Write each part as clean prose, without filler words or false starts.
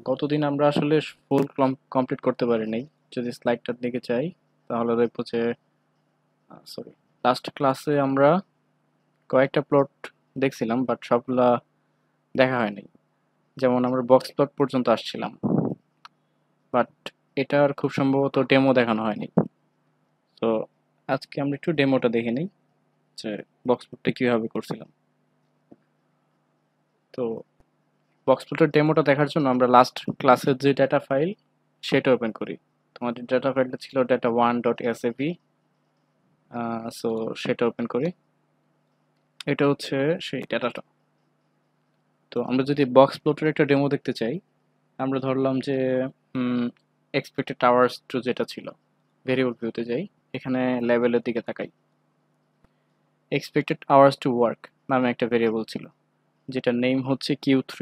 গতদিন আমরা আসলে ফুল কমপ্লিট করতে পারি নাই। যদি স্লাইডটার দিকে চাই তাহলে দেখবো যে সরি, লাস্ট ক্লাসে আমরা কয়েকটা প্লট দেখছিলাম বাট সবগুলা দেখা হয়নি। যেমন আমরা বক্স প্লট পর্যন্ত আসছিলাম, বাট এটার খুব সম্ভবত ডেমো দেখানো হয়নি। তো আজকে আমরা একটু ডেমোটা দেখে নিই যে বক্স প্লটটা কিভাবে করছিলাম। তো বক্স প্লটের ডেমোটা দেখার জন্য আমরা লাস্ট ক্লাসের যে ডেটা ফাইল সেটা ওপেন করি। তোমাদের ডেটা ফাইলটা ছিল data1.sav। সো সেটা ওপেন করি। এটা হচ্ছে সেই ডেটাটা। তো আমরা যদি বক্স প্লটের একটা ডেমো দেখতে চাই, আমরা ধরলাম যে এক্সপেক্টেড আওয়ার্স টু যেটা ছিল, ভেরিয়েবল ভিউতে যাই, এখানে লেভেলের দিকে তাকাই। এক্সপেক্টেড আওয়ার্স টু ওয়ার্ক নামে একটা ভেরিয়েবল ছিল, যেটা নেম হচ্ছে Q3।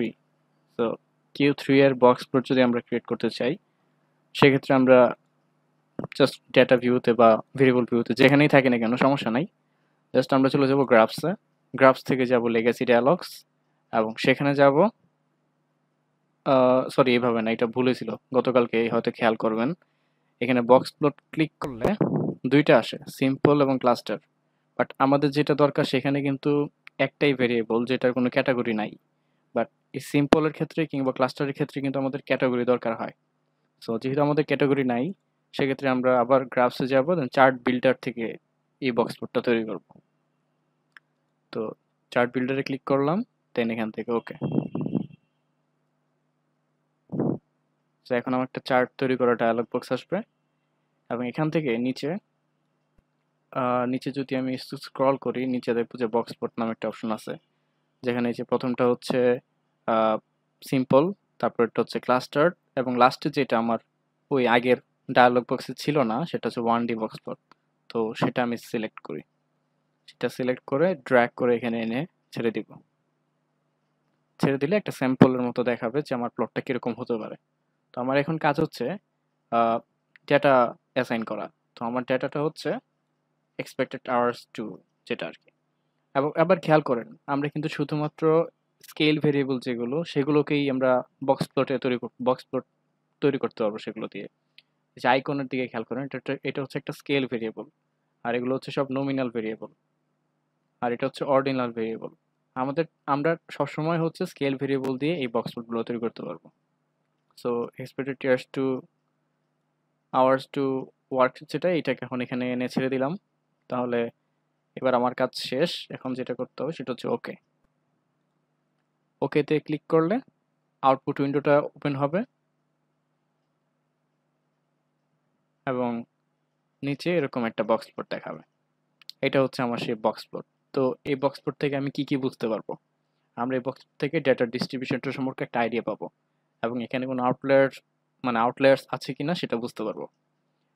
তো Q3 এর বক্স প্লট যদি আমরা ক্রিয়েট করতে চাই, সেক্ষেত্রে আমরা জাস্ট ডেটা ভিউতে বা ভেরিয়েবল ভিউতে যেখানেই থাকি না কেন সমস্যা নাই, জাস্ট আমরা চলে যাব গ্রাফসে। গ্রাফস থেকে যাব লেগাসি ডায়ালগস এবং সেখানে যাব, সরি এইভাবে না, এটা ভুলে ছিল, গতকালকে হয়তো খেয়াল করবেন। এখানে বক্স প্লট ক্লিক করলে দুইটা আসে, সিম্পল এবং ক্লাস্টার। বাট আমাদের যেটা দরকার সেখানে কিন্তু একটাই ভেরিয়েবল যেটার কোনো ক্যাটাগরি নাই। বাট এই সিম্পলের ক্ষেত্রে কিংবা ক্লাস্টারের ক্ষেত্রে কিন্তু আমাদের ক্যাটাগরি দরকার হয়। সো যেহেতু আমাদের ক্যাটাগরি নাই, সেক্ষেত্রে আমরা আবার গ্রাফসে যাব, দেন চার্ট বিল্ডার থেকে এই বক্স প্লটটা তৈরি করব। তো চার্ট বিল্ডারে ক্লিক করলাম, দেন এখান থেকে ওকে। তো এখন আমার একটা চার্ট তৈরি করা ডায়ালগ বক্স আসবে এবং এখান থেকে নিচে নিচে যদি আমি স্ক্রল করি, নিচে দেখবো যে বক্স প্লট নামে একটা অপশন আছে, যেখানে এই যে প্রথমটা হচ্ছে সিম্পল, তারপরটা হচ্ছে ক্লাস্টার্ড, এবং লাস্টে যেটা আমার ওই আগের ডায়ালগ বক্সে ছিল না সেটা হচ্ছে 1D বক্স প্লট। তো সেটা আমি সিলেক্ট করি, সেটা সিলেক্ট করে ড্র্যাগ করে এখানে এনে ছেড়ে দিব। ছেড়ে দিলে একটা স্যাম্পলের মতো দেখাবে যে আমার প্লটটা কিরকম হতে পারে। তো আমার এখন কাজ হচ্ছে ডেটা অ্যাসাইন করা। তো আমার ডেটাটা হচ্ছে এক্সপেক্টেড আওয়ার্স টু, যেটা আর কি। এবং আবার খেয়াল করেন, আমরা কিন্তু শুধুমাত্র স্কেল ভেরিয়েবল যেগুলো সেগুলোকেই আমরা বক্স প্লট তৈরি করতে পারবো সেগুলো দিয়ে। যে আইকনের দিকে খেয়াল করেন, এটা হচ্ছে একটা স্কেল ভেরিয়েবল, আর এগুলো হচ্ছে সব নমিনাল ভেরিয়েবল, আর এটা হচ্ছে অর্ডিনাল ভেরিয়েবল। আমাদের আমরা সবসময় হচ্ছে স্কেল ভেরিয়েবল দিয়ে এই বক্স প্লটগুলো তৈরি করতে পারবো। So expected hours to work, যেটা এটাকে এখন এখানে এনে ছেড়ে দিলাম। তাহলে এবার আমার কাজ শেষ। এখন যেটা করতে হবে সেটা হচ্ছে ওকে। ওকেতে ক্লিক করলে আউটপুট উইন্ডোটা ওপেন হবে এবং নিচে এরকম একটা বক্স প্লট দেখাবে। এটা হচ্ছে আমার সেই বক্স প্লট। তো এই বক্স প্লট থেকে আমি কি কি বুঝতে পারবো? আমরা এই বক্স থেকে ডেটার ডিস্ট্রিবিউশনটা সম্পর্কে একটা আইডিয়া পাবো এবং এখানে কোনো আউটলায়ার্স আছে কিনা সেটা বুঝতে পারবো।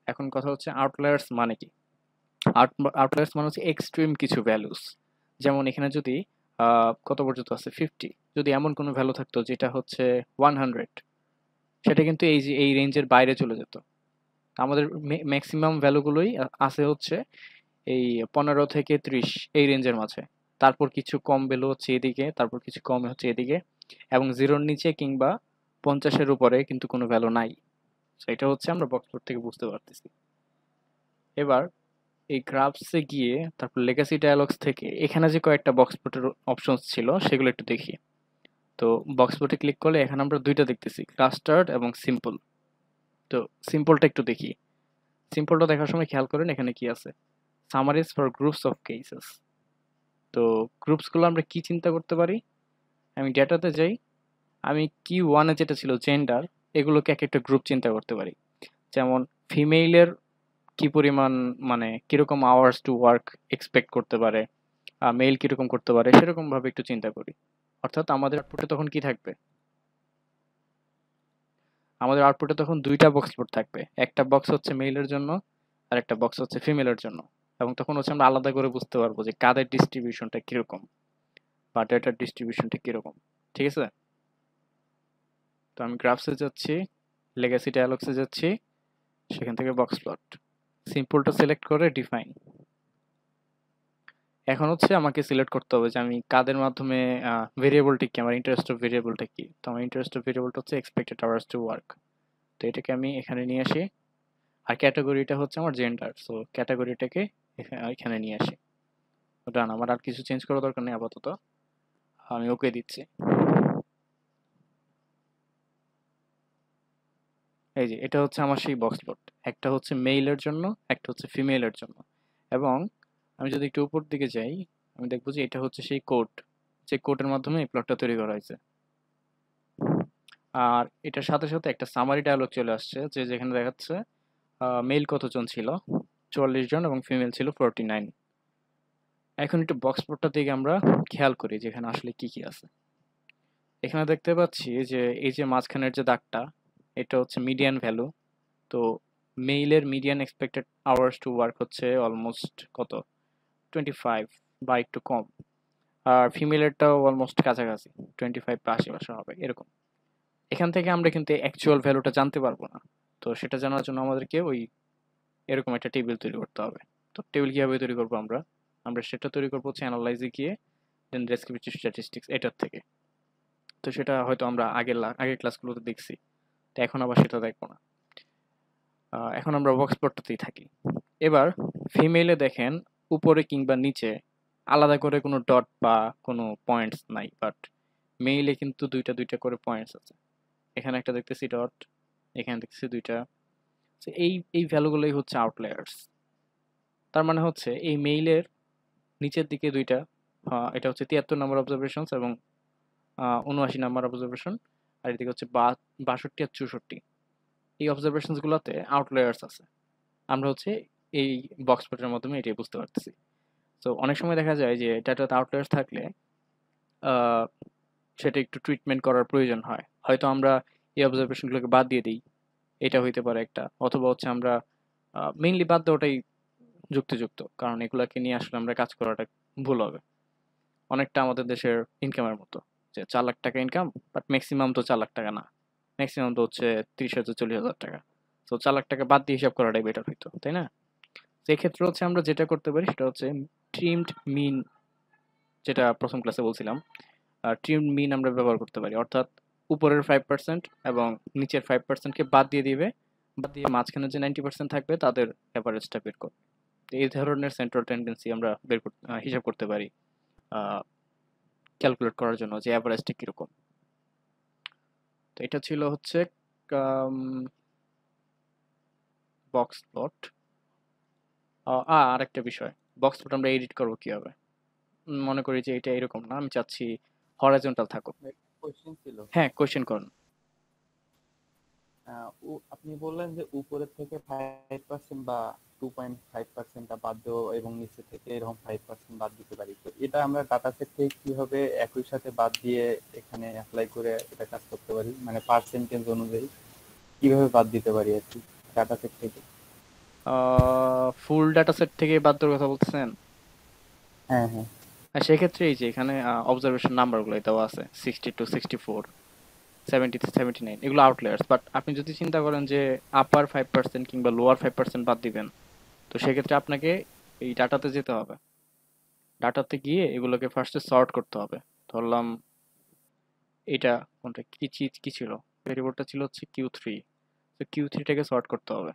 এখন কথা হচ্ছে আউটলায়ার্স মানে কি? আউটলায়ার্স মানে হচ্ছে এক্সট্রিম কিছু ভ্যালুস। যেমন এখানে যদি কত পর্যন্ত আছে 50, যদি এমন কোনো ভ্যালু থাকতো যেটা হচ্ছে 100, সেটা কিন্তু এই যে এই রেঞ্জের বাইরে চলে যেত। আমাদের ম্যাক্সিমাম ভ্যালুগুলোই আছে হচ্ছে এই 15 থেকে 30 এই রেঞ্জের মাঝে। তারপর কিছু কম ভ্যালু হচ্ছে এদিকে, তারপর কিছু কম হচ্ছে এদিকে, এবং জিরোর নিচে কিংবা 50-এর উপরে কিন্তু কোনো ভ্যালু নাই। সেটা হচ্ছে আমরা বক্স প্লট থেকে বুঝতে পারতেছি। এবার এই গ্রাফসে গিয়ে তারপর লেগাসি ডায়ালগস থেকে এখানে যে কয়েকটা বক্স প্লটের অপশনস ছিল সেগুলো একটু দেখি। তো বক্স প্লটে ক্লিক করলে এখানে আমরা দুইটা দেখতেছি, ক্লাস্টার্ড এবং সিম্পল। তো সিম্পলটা একটু দেখি। সিম্পলটা দেখার সময় খেয়াল করেন এখানে কি আছে, summaries for groups of cases. তো গ্রুপসগুলো আমরা কি চিন্তা করতে পারি? আমি ডেটাতে যাই, আমি Q1-এ যেটা ছিল জেন্ডার, এগুলোকে এক একটা গ্রুপ চিন্তা করতে পারি। যেমন ফিমেইলের কি পরিমাণ, মানে কিরকম আওয়ার্স টু ওয়ার্ক এক্সপেক্ট করতে পারে, মেল কিরকম করতে পারে, সেরকম ভাবে একটু চিন্তা করি। অর্থাৎ আমাদের আউটপুটে তখন কি থাকবে? আমাদের আউটপুটে তখন দুইটা বক্স প্লট থাকবে, একটা বক্স হচ্ছে মেইলের জন্য আর একটা বক্স হচ্ছে ফিমেলের জন্য। এবং তখন হচ্ছে আমরা আলাদা করে বুঝতে পারবো যে কাদের ডিস্ট্রিবিউশনটা কিরকম বা ডেটার ডিস্ট্রিবিউশনটা কিরকম। ঠিক আছে? তো আমি গ্রাফসে যাচ্ছি, লেগাসি ডায়ালগসে যাচ্ছি, সেখান থেকে বক্স প্লট, সিম্পলটা সিলেক্ট করে ডিফাইন। এখন হচ্ছে আমাকে সিলেক্ট করতে হবে যে আমি কাদের মাধ্যমে ভেরিয়েবলটা কি, আমার ইন্টারেস্ট অফ ভেরিয়েবলটা কি। তো আমার ইন্টারেস্ট অফ ভেরিয়েবলটা হচ্ছে এক্সপেক্টেড আওয়ার্স টু ওয়ার্ক। তো এটাকে আমি এখানে নিয়ে আসি। আর ক্যাটাগরিটা হচ্ছে আমার জেন্ডার, সো ক্যাটাগরিটাকে এখানে নিয়ে আসি। ডান, আমার আর কিছু চেঞ্জ করার দরকার নেই আপাতত, আমি ওকে দিচ্ছি। এই যে এটা হচ্ছে আমার সেই বক্স প্লট, একটা হচ্ছে মেইলের জন্য, একটা হচ্ছে ফিমেলের জন্য। এবং আমি যদি একটু উপর দিকে যাই, আমি দেখবো যে এটা হচ্ছে সেই কোড, যে কোডের মাধ্যমে এই প্লটটা তৈরি করা হয়েছে। আর এটার সাথে সাথে একটা সামারি ডায়লগ চলে আসছে, যে যেখানে দেখাচ্ছে মেল কতজন ছিল, 44 জন, এবং ফিমেল ছিল 49। এখন একটু বক্স প্লটটার দিকে আমরা খেয়াল করি যেখানে আসলে কি কি আছে। এখানে দেখতে পাচ্ছি যে এই যে মাঝখানের যে দাগটা, এটা হচ্ছে মিডিয়ান ভ্যালু। তো মেইলের median expected hours to work হচ্ছে অলমোস্ট কত, 25 বা একটু কম। আর ফিমেলেরটাও অলমোস্ট কাছাকাছি, 25 বা আশেপাশে হবে এরকম। এখান থেকে আমরা কিন্তু অ্যাকচুয়াল ভ্যালুটা জানতে পারবো না। তো সেটা জানার জন্য আমাদেরকে ওই এরকম একটা টেবিল তৈরি করতে হবে। তো টেবিল কিভাবে তৈরি করবো আমরা, আমরা সেটা তৈরি করবো হচ্ছে অ্যানালাইজে গিয়ে, দেন ডেসক্রিপটিভ স্ট্যাটিস্টিক্স এটার থেকে। তো সেটা হয়তো আমরা আগের ক্লাসগুলোতে দেখছি, তো এখন আবার সেটা দেখবো না। এখন আমরা বক্স প্লটটাতেই থাকি। এবার ফিমেলে দেখেন উপরে কিংবা নিচে আলাদা করে কোনো ডট বা কোনো পয়েন্টস নাই, বাট মেইলে কিন্তু দুইটা দুইটা করে পয়েন্টস আছে। এখানে একটা দেখতেছি ডট, এখানে দেখতেছি দুইটা। তো এই এই ভ্যালুগুলোই হচ্ছে আউটলায়ার্স। তার মানে হচ্ছে এই মেইলের নিচের দিকে দুইটা, এটা হচ্ছে 73 নাম্বার অবজারভেশনস এবং 79 নাম্বার অবজারভেশন। আর এদিকে হচ্ছে 62 আর 64, এই অবজারভেশনস গুলোতে আউটলায়ার্স আছে। আমরা হচ্ছে এই বক্স প্লটের মাধ্যমে এটাই বুঝতে পারতেছি। তো অনেক সময় দেখা যায় যে ডাটাতে আউটলায়ার্স থাকলে আহ, সেটা একটু ট্রিটমেন্ট করার প্রয়োজন হয়। হয়তো আমরা এই অবজারভেশনগুলোকে বাদ দিয়ে দিই, এটা হইতে পারে একটা। অথবা হচ্ছে আমরা মেইনলি বাদ দেওয়াটাই যুক্তিযুক্ত, কারণ এগুলাকে নিয়ে আসলে আমরা কাজ করাটা ভুল হবে। অনেকটা আমাদের দেশের ইনকামের মতো, যে 4 লাখ টাকা ইনকাম, বাট ম্যাক্সিমাম তো 4 লাখ টাকা না, ম্যাক্সিমাম তো হচ্ছে 30,000 40,000 টাকা। তো 4 লাখ টাকা বাদ দিয়ে হিসাব করাটাই বেটার হইতো, তাই না? সেক্ষেত্রে হচ্ছে আমরা যেটা করতে পারি সেটা হচ্ছে ট্রিমড মিন, যেটা প্রথম ক্লাসে বলছিলাম। ট্রিমড মিন আমরা ব্যবহার করতে পারি, অর্থাৎ উপরের 5% এবং নিচের 5%কে বাদ দিয়ে দিবে, বাদ দিয়ে মাঝখানে যে 90% থাকবে তাদের অ্যাভারেজটা বের করবে। তো এই ধরনের সেন্ট্রাল টেন্ডেন্সি আমরা হিসাব করতে পারি ক্যালকুলেট করার জন্য যে অ্যাভারেজটা কিরকম। তো এটা ছিল হচ্ছে বক্স প্লট। আর একটা বিষয়, বক্স প্লট আমরা এডিট করবো কিভাবে। মনে করি যে এটা এরকম না, আমি চাচ্ছি হরাইজন্টাল থাকুক। কোশ্চেন ছিল। হ্যাঁ, কোয়েশ্চেন করুন। আপনি বললেন যে উপরের থেকে 5% বা 2.5% বাদ দেবো এবং নিচে থেকে এরকম 5% বাদ দিতে পারি, তো এটা আমরা ডাটা সেট থেকে কিভাবে একই সাথে বাদ দিয়ে এখানে অ্যাপ্লাই করে এটা কাজ করতে পারি, মানে পার্সেন্টেজ অনুযায়ী কিভাবে বাদ দিতে পারি আর কি ডাটা সেট থেকে? ফুল ডাটা সেট থেকে বাদ দেওয়ার কথা বলতেছেন? হ্যাঁ, হ্যাঁ। আর সেক্ষেত্রে এই যে এখানে অবজারভেশন নাম্বারগুলো দেওয়া আছে, 62 64 70 79, এগুলো আউটলায়ার্স। বাট আপনি যদি চিন্তা করেন যে আপার 5% কিংবা লোয়ার 5% বাদ দিবেন, তো সেক্ষেত্রে আপনাকে এই ডাটাতে যেতে হবে। ডাটাতে গিয়ে এগুলোকে ফার্স্টে সর্ট করতে হবে। ধরলাম এটা কোনটা, কি চিজ কি ছিল, ভেরিয়েবলটা ছিল হচ্ছে Q3। তো Q3টাকে সর্ট করতে হবে,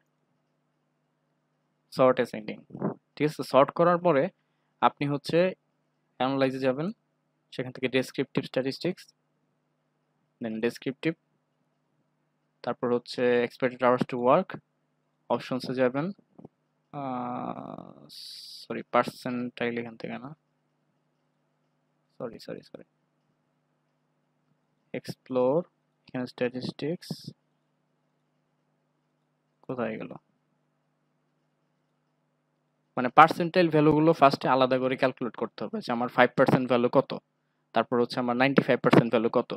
সর্ট অ্যাসেন্ডিং। ঠিক আছে, সর্ট করার পরে আপনি হচ্ছে অ্যানালাইজে যাবেন, সেখান থেকে ডেসক্রিপটিভ স্ট্যাটিস্টিক্স, দেন ডেসক্রিপটিভ, তারপর হচ্ছে এক্সপেক্টেড আওয়ার্স টু ওয়ার্ক, অপশনসে যাবেন। সরি, পার্সেন্টাইল এখান থেকে না, সরি সরি সরি, এক্সপ্লোর, এখানে স্ট্যাটিস্টিক্স কোথায় গেল, মানে পার্সেন্টাইল ভ্যালুগুলো ফার্স্টে আলাদা করে ক্যালকুলেট করতে হবে যে আমার 5% ভ্যালু কত, তারপর হচ্ছে আমার 95% ভ্যালু কত।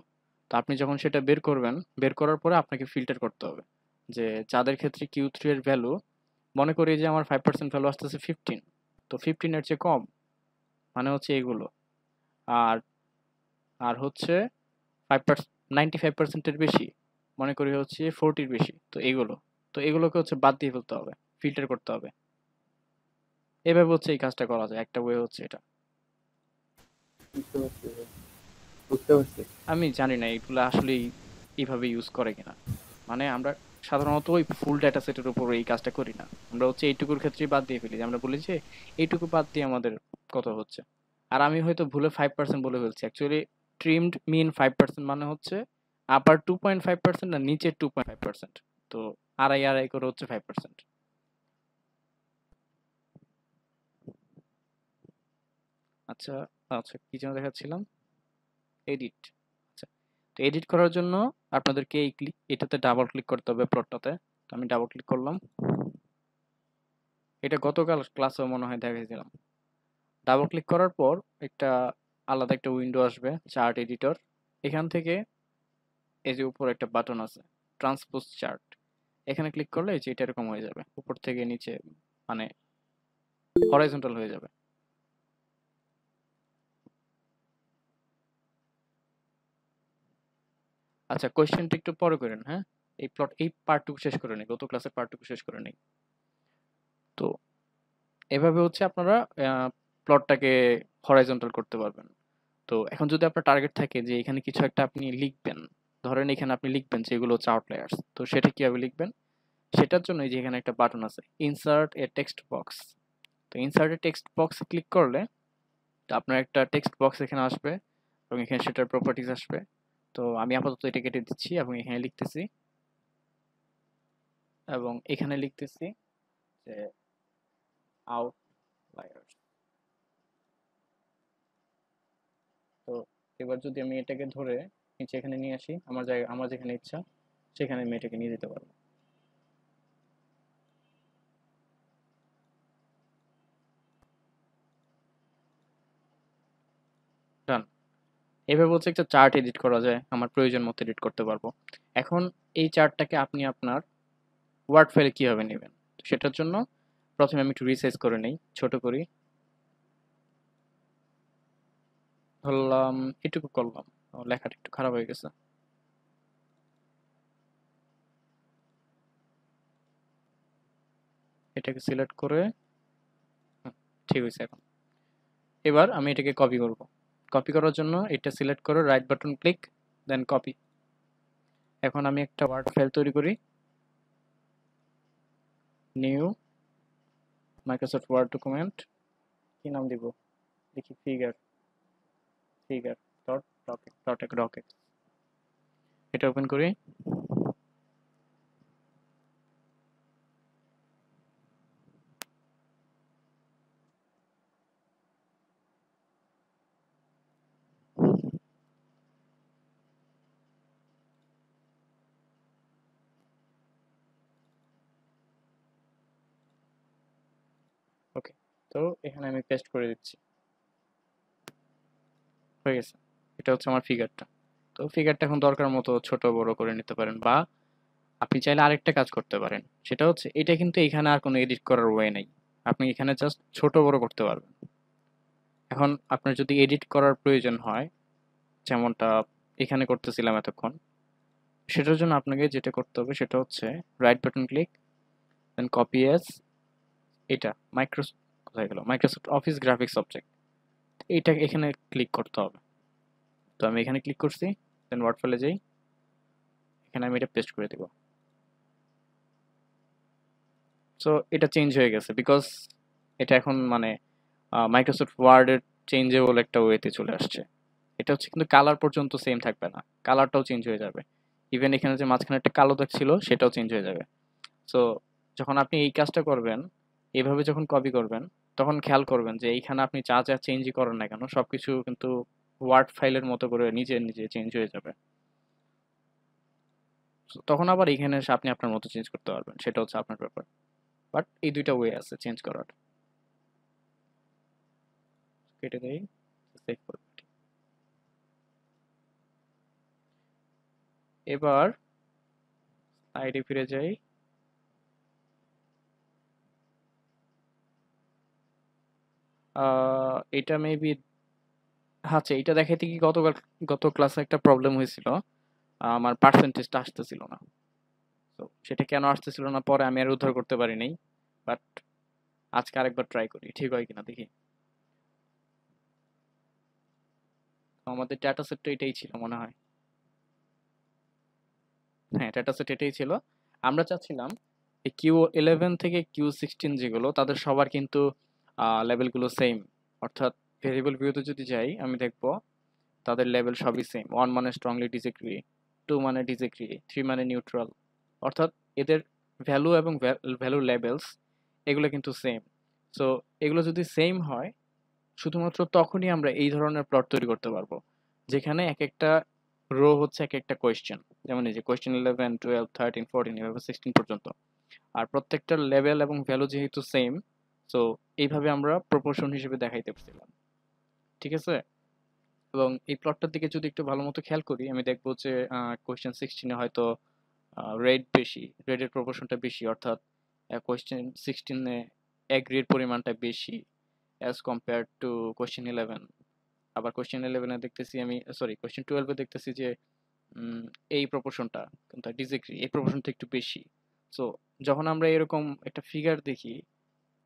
তো আপনি যখন সেটা বের করবেন, বের করার পরে আপনাকে ফিল্টার করতে হবে যে যাদের ক্ষেত্রে Q3 এর ভ্যালু, মনে করি যে আমার 5% ভ্যালু আসতেছে 15, তো 15 এর চেয়ে কম, মানে হচ্ছে এগুলো। আর আর হচ্ছে 5%, 95%-এর বেশি, মনে করি হচ্ছে 40-র বেশি, তো এগুলো। তো এগুলোকে হচ্ছে বাদ দিয়ে ফেলতে হবে, ফিল্টার করতে হবে। এভাবে হচ্ছে এই কাজটা করা যায়, একটা ওয়ে হচ্ছে এটা। বুঝতে পারছি ভাই, বুঝতে পারছি। আমি জানি না এগুলো আসলে এইভাবে ইউজ করে কিনা। মানে আমরা সাধারণত ওই ফুল ডেটা সেটের উপর এই কাজটা করি না। আমরা হচ্ছে এইটুকুর ক্ষেত্রে বাদ দিয়ে ফেলি, যে আমরা বলি যে এইটুকু বাদ দিয়ে আমাদের কত হচ্ছে। আর আমি হয়তো ভুলে 5% বলে ফেলছি, অ্যাকচুয়ালি ট্রিমড মিন 5% মানে হচ্ছে আপার 2.5% আর নিচের 2.5%। তো আড়াই আড়াই করে হচ্ছে 5%। আচ্ছা, আচ্ছা, কি যেন দেখাচ্ছিলাম, এডিট। আচ্ছা, তো এডিট করার জন্য আপনাদেরকে এটাতে ডাবল ক্লিক করতে হবে, প্লটটাতে। তো আমি ডাবল ক্লিক করলাম। এটা গতকাল ক্লাসেও মনে হয় দেখাইছিলাম। ডাবল ক্লিক করার পর একটা আলাদা একটা উইন্ডো আসবে, চার্ট এডিটর। এখান থেকে এই যে উপর একটা বাটন আছে, ট্রান্সপোজ চার্ট। এখানে ক্লিক করলে এই যে এটা এরকম হয়ে যাবে, উপর থেকে নিচে, মানে হরাইজন্টাল হয়ে যাবে। আচ্ছা, কোয়েশ্চেনটা একটু পরে করেন, হ্যাঁ? এই পার্টটুকু শেষ করে নেই, গত ক্লাসের পার্টটুকু শেষ করে নেই। তো এভাবে হচ্ছে আপনারা প্লটটাকে হরাইজন্টাল করতে পারবেন। তো এখন যদি আপনার টার্গেট থাকে যে এখানে কিছু একটা আপনি লিখবেন, ধরেন এখানে আপনি লিখবেন যে এগুলো হচ্ছে আউটলায়ার্স, তো সেটা কিভাবে লিখবেন? সেটার জন্য এই যে এখানে একটা বাটন আছে, ইনসার্ট এ টেক্সট বক্স। তো insert a text box click করলে তো আপনার একটা টেক্সট বক্স এখানে আসবে, এবং এখানে সেটার প্রপার্টিজ আসবে। তো আমি আপাতত এটা কেটে দিচ্ছি এবং এখানে লিখতেছি, এবং এখানে লিখতেছি যে আউটলায়ার্স। তো এবার যদি আমি এটাকে ধরে নিচে এখানে নিয়ে আসি, আমার জায়গা, আমার যেখানে ইচ্ছা সেখানে আমি এটাকে নিয়ে যেতে পারবো। ডান। এভাবে হচ্ছে একটা চার্ট এডিট করা যায়, আমার প্রয়োজন মতো এডিট করতে পারবো। এখন এই চার্টটাকে আপনি আপনার ওয়ার্ড ফাইলে কিভাবে নেবেন? সেটার জন্য প্রথমে আমি একটু রিসাইজ করে নেই, ছোট করি, ধরলাম এটুকু করলাম। লেখাটা একটু খারাপ হয়ে গেছে। এটাকে সিলেক্ট করে, হুম, ঠিক হয়েছে এখন। এবার আমি এটাকে কপি করব। কপি করার জন্য এটা সিলেক্ট করে রাইট বাটন ক্লিক, দেন কপি। এখন আমি একটা ওয়ার্ড ফাইল তৈরি করি, নিউ মাইক্রোসফট ওয়ার্ড ডকুমেন্ট। কি নাম দিব? দেখি, figure, figure dot rocket, rocket. এটা ওপেন করি। ওকে, তো এখানে আমি পেস্ট করে দিচ্ছি, হয়ে গেছে। এটা হচ্ছে আমার ফিগারটা। তো ফিগারটা এখন দরকার মতো ছোট বড় করে নিতে পারেন, বা আপনি চাইলে আরেকটা কাজ করতে পারেন। সেটা হচ্ছে এটা কিন্তু এখানে আর কোনো এডিট করার ওয়ে নেই, আপনি এখানে জাস্ট ছোট বড় করতে পারবেন। এখন আপনার যদি এডিট করার প্রয়োজন হয়, যেমনটা এখানে করতেছিলাম এতক্ষণ, সেটার জন্য আপনাকে যেটা করতে হবে সেটা হচ্ছে রাইট বাটন ক্লিক, দেন কপি এস, এটা কোথায় গেল, মাইক্রোসফট অফিস গ্রাফিক্স অবজেক্ট, এইটা এখানে ক্লিক করতে হবে। তো আমি এখানে ক্লিক করছি, দেন ওয়ার্ড ফাইলে যাই, এখানে আমি এটা পেস্ট করে দিব। সো এটা চেঞ্জ হয়ে গেছে, বিকজ এটা এখন মানে মাইক্রোসফট ওয়ার্ডের চেঞ্জেবল একটা ওয়েতে চলে আসছে। এটা হচ্ছে কিন্তু কালার পর্যন্ত সেম থাকবে না, কালারটাও চেঞ্জ হয়ে যাবে। ইভেন এখানে যে মাঝখানে একটা কালো দাগ ছিল সেটাও চেঞ্জ হয়ে যাবে। সো যখন আপনি এই কাজটা করবেন, এইভাবে যখন কপি করবেন, তখন খেয়াল করবেন যে এইখানে আপনি যা যা চেঞ্জই করেন না কেন সবকিছু কিন্তু ওয়ার্ড ফাইলের মতো করে নিজে নিজে চেঞ্জ হয়ে যাবে। So, তখন আবার এখানে এসে আপনি আপনার মতো চেঞ্জ করতে পারবেন, সেটা হচ্ছে আপনার ব্যাপার। বাট এই দুইটা ওয়ে আছে চেঞ্জ করার। কেটে দেই, সেভ করে দিই। এবার স্লাইডে ফিরে যাই। এটা মেবি, আচ্ছা, এটা দেখাইতে কি গত ক্লাসে একটা প্রবলেম হয়েছিল, আমার পার্সেন্টেজটা আসতেছিল না। তো সেটা কেন আসতেছিল না পরে আমি আর উদ্ধার করতে পারি নাই। বাট আজকে আরেকবার ট্রাই করি, ঠিক হয় কিনা দেখি। আমাদের ডেটা সেটটা এটাই ছিল মনে হয়। হ্যাঁ, ডেটা সেট এটাই ছিল। আমরা চাচ্ছিলাম এই Q11 থেকে Q16 যেগুলো তাদের সবার কিন্তু লেভেলগুলো সেম। অর্থাৎ ভেরিয়েবল ভিউতে যদি যাই আমি দেখব তাদের লেভেল সবই সেম। 1 মানে স্ট্রংলি ডিসএগ্রি, 2 মানে ডিসএগ্রি, 3 মানে নিউট্রাল। অর্থাৎ এদের ভ্যালু এবং ভ্যালু লেভেলস এগুলো কিন্তু সেম। সো এগুলো যদি সেম হয় শুধুমাত্র তখনই আমরা এই ধরনের প্লট তৈরি করতে পারবো, যেখানে এক একটা রো হচ্ছে এক একটা কোয়েশ্চেন। যেমন এই যে কোয়েশ্চেন 11, 12, 13, 14 এভাবে 16 পর্যন্ত। আর প্রত্যেকটা লেভেল এবং ভ্যালু যেহেতু সেম, সো এইভাবে আমরা প্রপোর্শন হিসেবে দেখাইতে পারছিলাম। ঠিক আছে? এবং এই প্লটটার দিকে যদি একটু ভালো মতো খেয়াল করি আমি দেখবো যে কোয়েশ্চেন 16 এ হয়তো রেড বেশি, রেডের প্রপোর্শনটা বেশি। অর্থাৎ কোয়েশ্চেন 16 এ এগ্রির পরিমাণটা বেশি অ্যাজ কম্পেয়ার টু কোয়েশ্চেন 11। আবার কোয়েশ্চেন 11 এ দেখতেছি আমি, সরি কোয়েশ্চেন 12 এ দেখতেছি যে উম, এই প্রপোর্শনটা কিন্তু ডিসএগ্রি, এই প্রপোর্শনটা একটু বেশি। সো যখন আমরা এরকম একটা ফিগার দেখি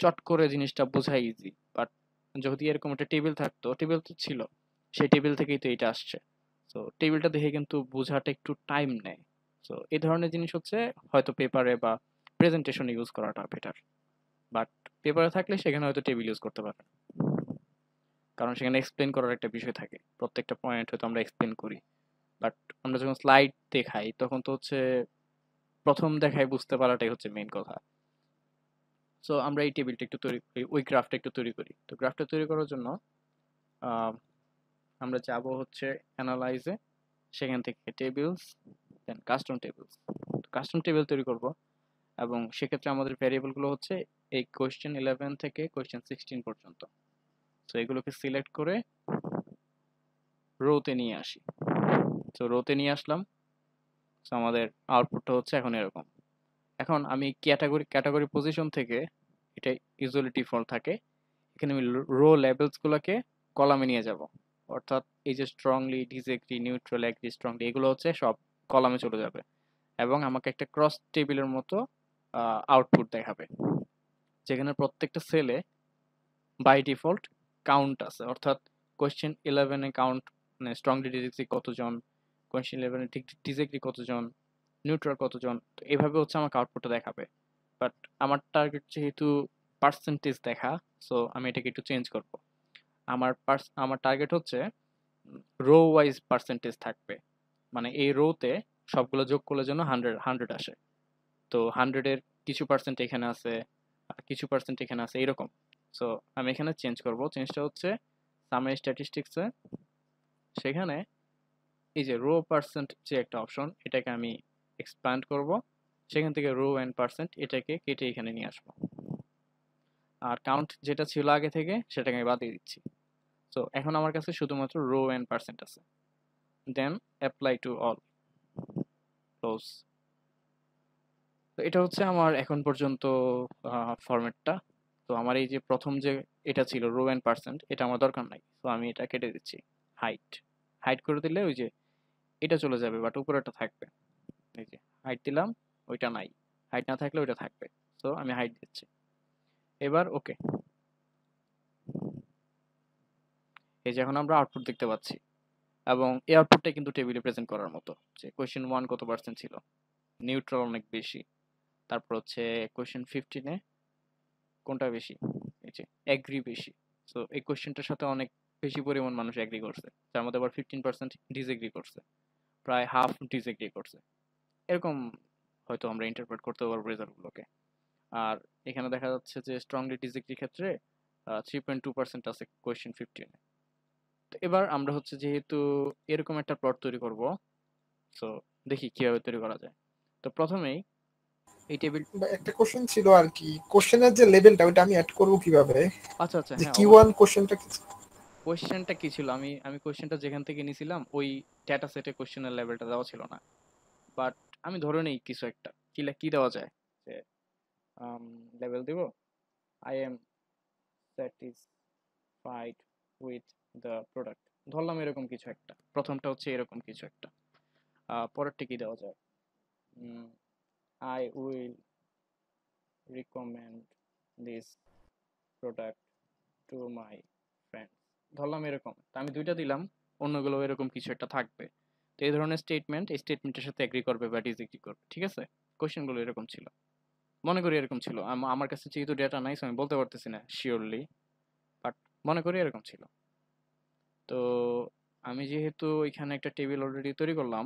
চট করে জিনিসটা বোঝা ইজি, বাট যদি এরকম একটা টেবিল থাকতো, টেবিল তো ছিল, সেই টেবিল থেকেই তো এটা আসছে। সো টেবিলটা দেখে কিন্তু বোঝাটা একটু টাইম নেয়। সো এই ধরনের জিনিস হচ্ছে হয়তো পেপারে বা প্রেজেন্টেশনে ইউজ করাটা বেটার। বাট পেপারে থাকলে সেখানে হয়তো টেবিল ইউজ করতে পারবেন, কারণ সেখানে এক্সপ্লেন করার একটা বিষয় থাকে, প্রত্যেকটা পয়েন্ট হয়তো আমরা এক্সপ্লেন করি। বাট আমরা যখন স্লাইড দেখাই তখন তো হচ্ছে প্রথম দেখায় বুঝতে পারাটাই হচ্ছে মেইন কথা। সো আমরা এই টেবিলটা একটু তৈরি করি, ওই গ্রাফটা একটু তৈরি করি। তো গ্রাফটা তৈরি করার জন্য আহ, আমরা যাব হচ্ছে অ্যানালাইজে, সেখান থেকে টেবিলস, দেন কাস্টম টেবিলস। কাস্টম টেবিল তৈরি করব এবং সেক্ষেত্রে আমাদের ভ্যারিয়েবলগুলো হচ্ছে এই কোয়েশ্চেন 11 থেকে কোয়েশ্চেন 16 পর্যন্ত। তো এগুলোকে সিলেক্ট করে রোতে নিয়ে আসি। তো রোতে নিয়ে আসলাম। তো আমাদের আউটপুটটা হচ্ছে এখন এরকম। এখন আমি ক্যাটাগরি ক্যাটাগরি পজিশন থেকে, এটা ইউজুয়ালি ডিফল্ট থাকে, এখানে আমি রো লেভেলসগুলোকে কলামে নিয়ে যাব। অর্থাৎ এই যে strongly, disagree, neutral, agree, strongly এগুলো হচ্ছে সব কলামে চলে যাবে এবং আমাকে একটা ক্রস টেবিলের মতো আউটপুট দেখাবে, যেখানে প্রত্যেকটা সেলে বাই ডিফল্ট কাউন্ট আছে। অর্থাৎ কোয়েশ্চেন 11 এ কাউন্ট মানে স্ট্রংলি ডিসএগ্রি কতজন, কোয়েশ্চেন 11 এ ঠিক ডিসএগ্রি কতজন, নিউট্রাল কতজন। তো এভাবে হচ্ছে আমাকে আউটপুটটা দেখাবে। বাট আমার টার্গেট যেহেতু পার্সেন্টেজ দেখা, সো আমি এটাকে একটু চেঞ্জ করব। আমার টার্গেট হচ্ছে রো ওয়াইজ পার্সেন্টেজ থাকবে, মানে এই রোতে সবগুলো যোগ করলে যেন 100 আসে। তো 100-এর কিছু পার্সেন্ট এখানে আছে, আর কিছু পার্সেন্ট এখানে আছে, এরকম। সো আমি এখানে চেঞ্জ করব। চেঞ্জটা হচ্ছে সামে স্ট্যাটিস্টিক্সে, সেখানে এই যে রো পার্সেন্ট যে একটা অপশন, এটাকে আমি এক্সপ্যান্ড করব। সেখান থেকে রো অ্যান্ড পার্সেন্ট এটাকে কেটে এখানে নিয়ে আসবো। আর কাউন্ট যেটা ছিল আগে থেকে সেটাকে আমি বাদ দিয়ে দিচ্ছি। সো এখন আমার কাছে শুধুমাত্র রো অ্যান্ড পার্সেন্ট আছে। Then apply to all, close. তো এটা হচ্ছে আমার এখন পর্যন্ত ফরম্যাটটা। তো আমার এই যে প্রথম যে এটা ছিল রো অ্যান্ড পার্সেন্ট, এটা আমার দরকার নাই, তো আমি এটা কেটে দিচ্ছি। হাইট, হাইট করে দিলে ওই যে এটা চলে যাবে, বাট উপরেটা থাকবে। এই যে হাইট দিলাম, ওইটা নাই। হাইট না থাকলে ওইটা থাকবে। তো আমি হাইট দিচ্ছি। এবার ওকে। এই যে এখন আমরা আউটপুট দেখতে পাচ্ছি এবং এই আউটপুটটা কিন্তু টেবিলে প্রেজেন্ট করার মতো, যে কোয়েশ্চেন 1 কত পার্সেন্ট ছিল, নিউট্রাল অনেক বেশি। তারপর হচ্ছে কোয়েশ্চেন 15-এ কোনটা বেশি, এই যে এগ্রি বেশি। সো এই কোয়েশ্চেনটার সাথে অনেক বেশি পরিমাণ মানুষ এগ্রি করছে, তার মধ্যে আবার 15% ডিসএগ্রি করছে, প্রায় হাফ ডিসএগ্রি করছে। এরকম হয়তো আমরা ইন্টারপ্রেট করতে পারবো রেজাল্টগুলোকে। আর এখানে দেখা যাচ্ছে যে স্ট্রংলি ডিসএগ্রি ক্ষেত্রে 3.2% আছে কোয়েশ্চেন 15-এ। তো এবার আমরা হচ্ছে যেহেতু এরকম একটা প্লট তৈরি করব, সো দেখি কিভাবে তৈরি করা যায়। তো প্রথমেই এই টেবিল, বা একটা কোশ্চেন ছিল আর কি, কোশ্চেনের যে লেভেলটা ওটা আমি অ্যাড করব কিভাবে? আচ্ছা আচ্ছা, যে হ্যাঁ কি ওয়ান অবশ্যই। কোশ্চেনটা কি? কোয়েশ্চেনটা কি ছিল, আমি কোয়েশ্চেনটা যেখান থেকে নিয়েছিলাম ওই ডেটা সেটে কোয়েশ্চেনের লেভেলটা দেওয়া ছিল না। বাট আমি ধরে নেই কিছু একটা, কি দেওয়া যায়, যে লেভেল দিব I am satisfied with the product, ধরলাম এরকম কিছু একটা। প্রথমটা হচ্ছে এরকম কিছু একটা। পরেরটা কি দেওয়া যায়, I will recommend this product to my friends, ধরলাম এরকম। তো আমি দুইটা দিলাম, অন্যগুলো এরকম কিছু একটা থাকবে। তো এই ধরনের স্টেটমেন্ট এই স্টেটমেন্টের সাথে এগ্রি করবে বা ডিসএগ্রি করবে, ঠিক আছে? কোয়েশ্চেনগুলো এরকম ছিল, মনে করি এরকম ছিল। আমার কাছে যেহেতু ডেটা নাই so আমি বলতে পারতেছি না শিওরলি, বাট মনে করি এরকম ছিল। তো আমি যেহেতু এখানে একটা টেবিল অলরেডি তৈরি করলাম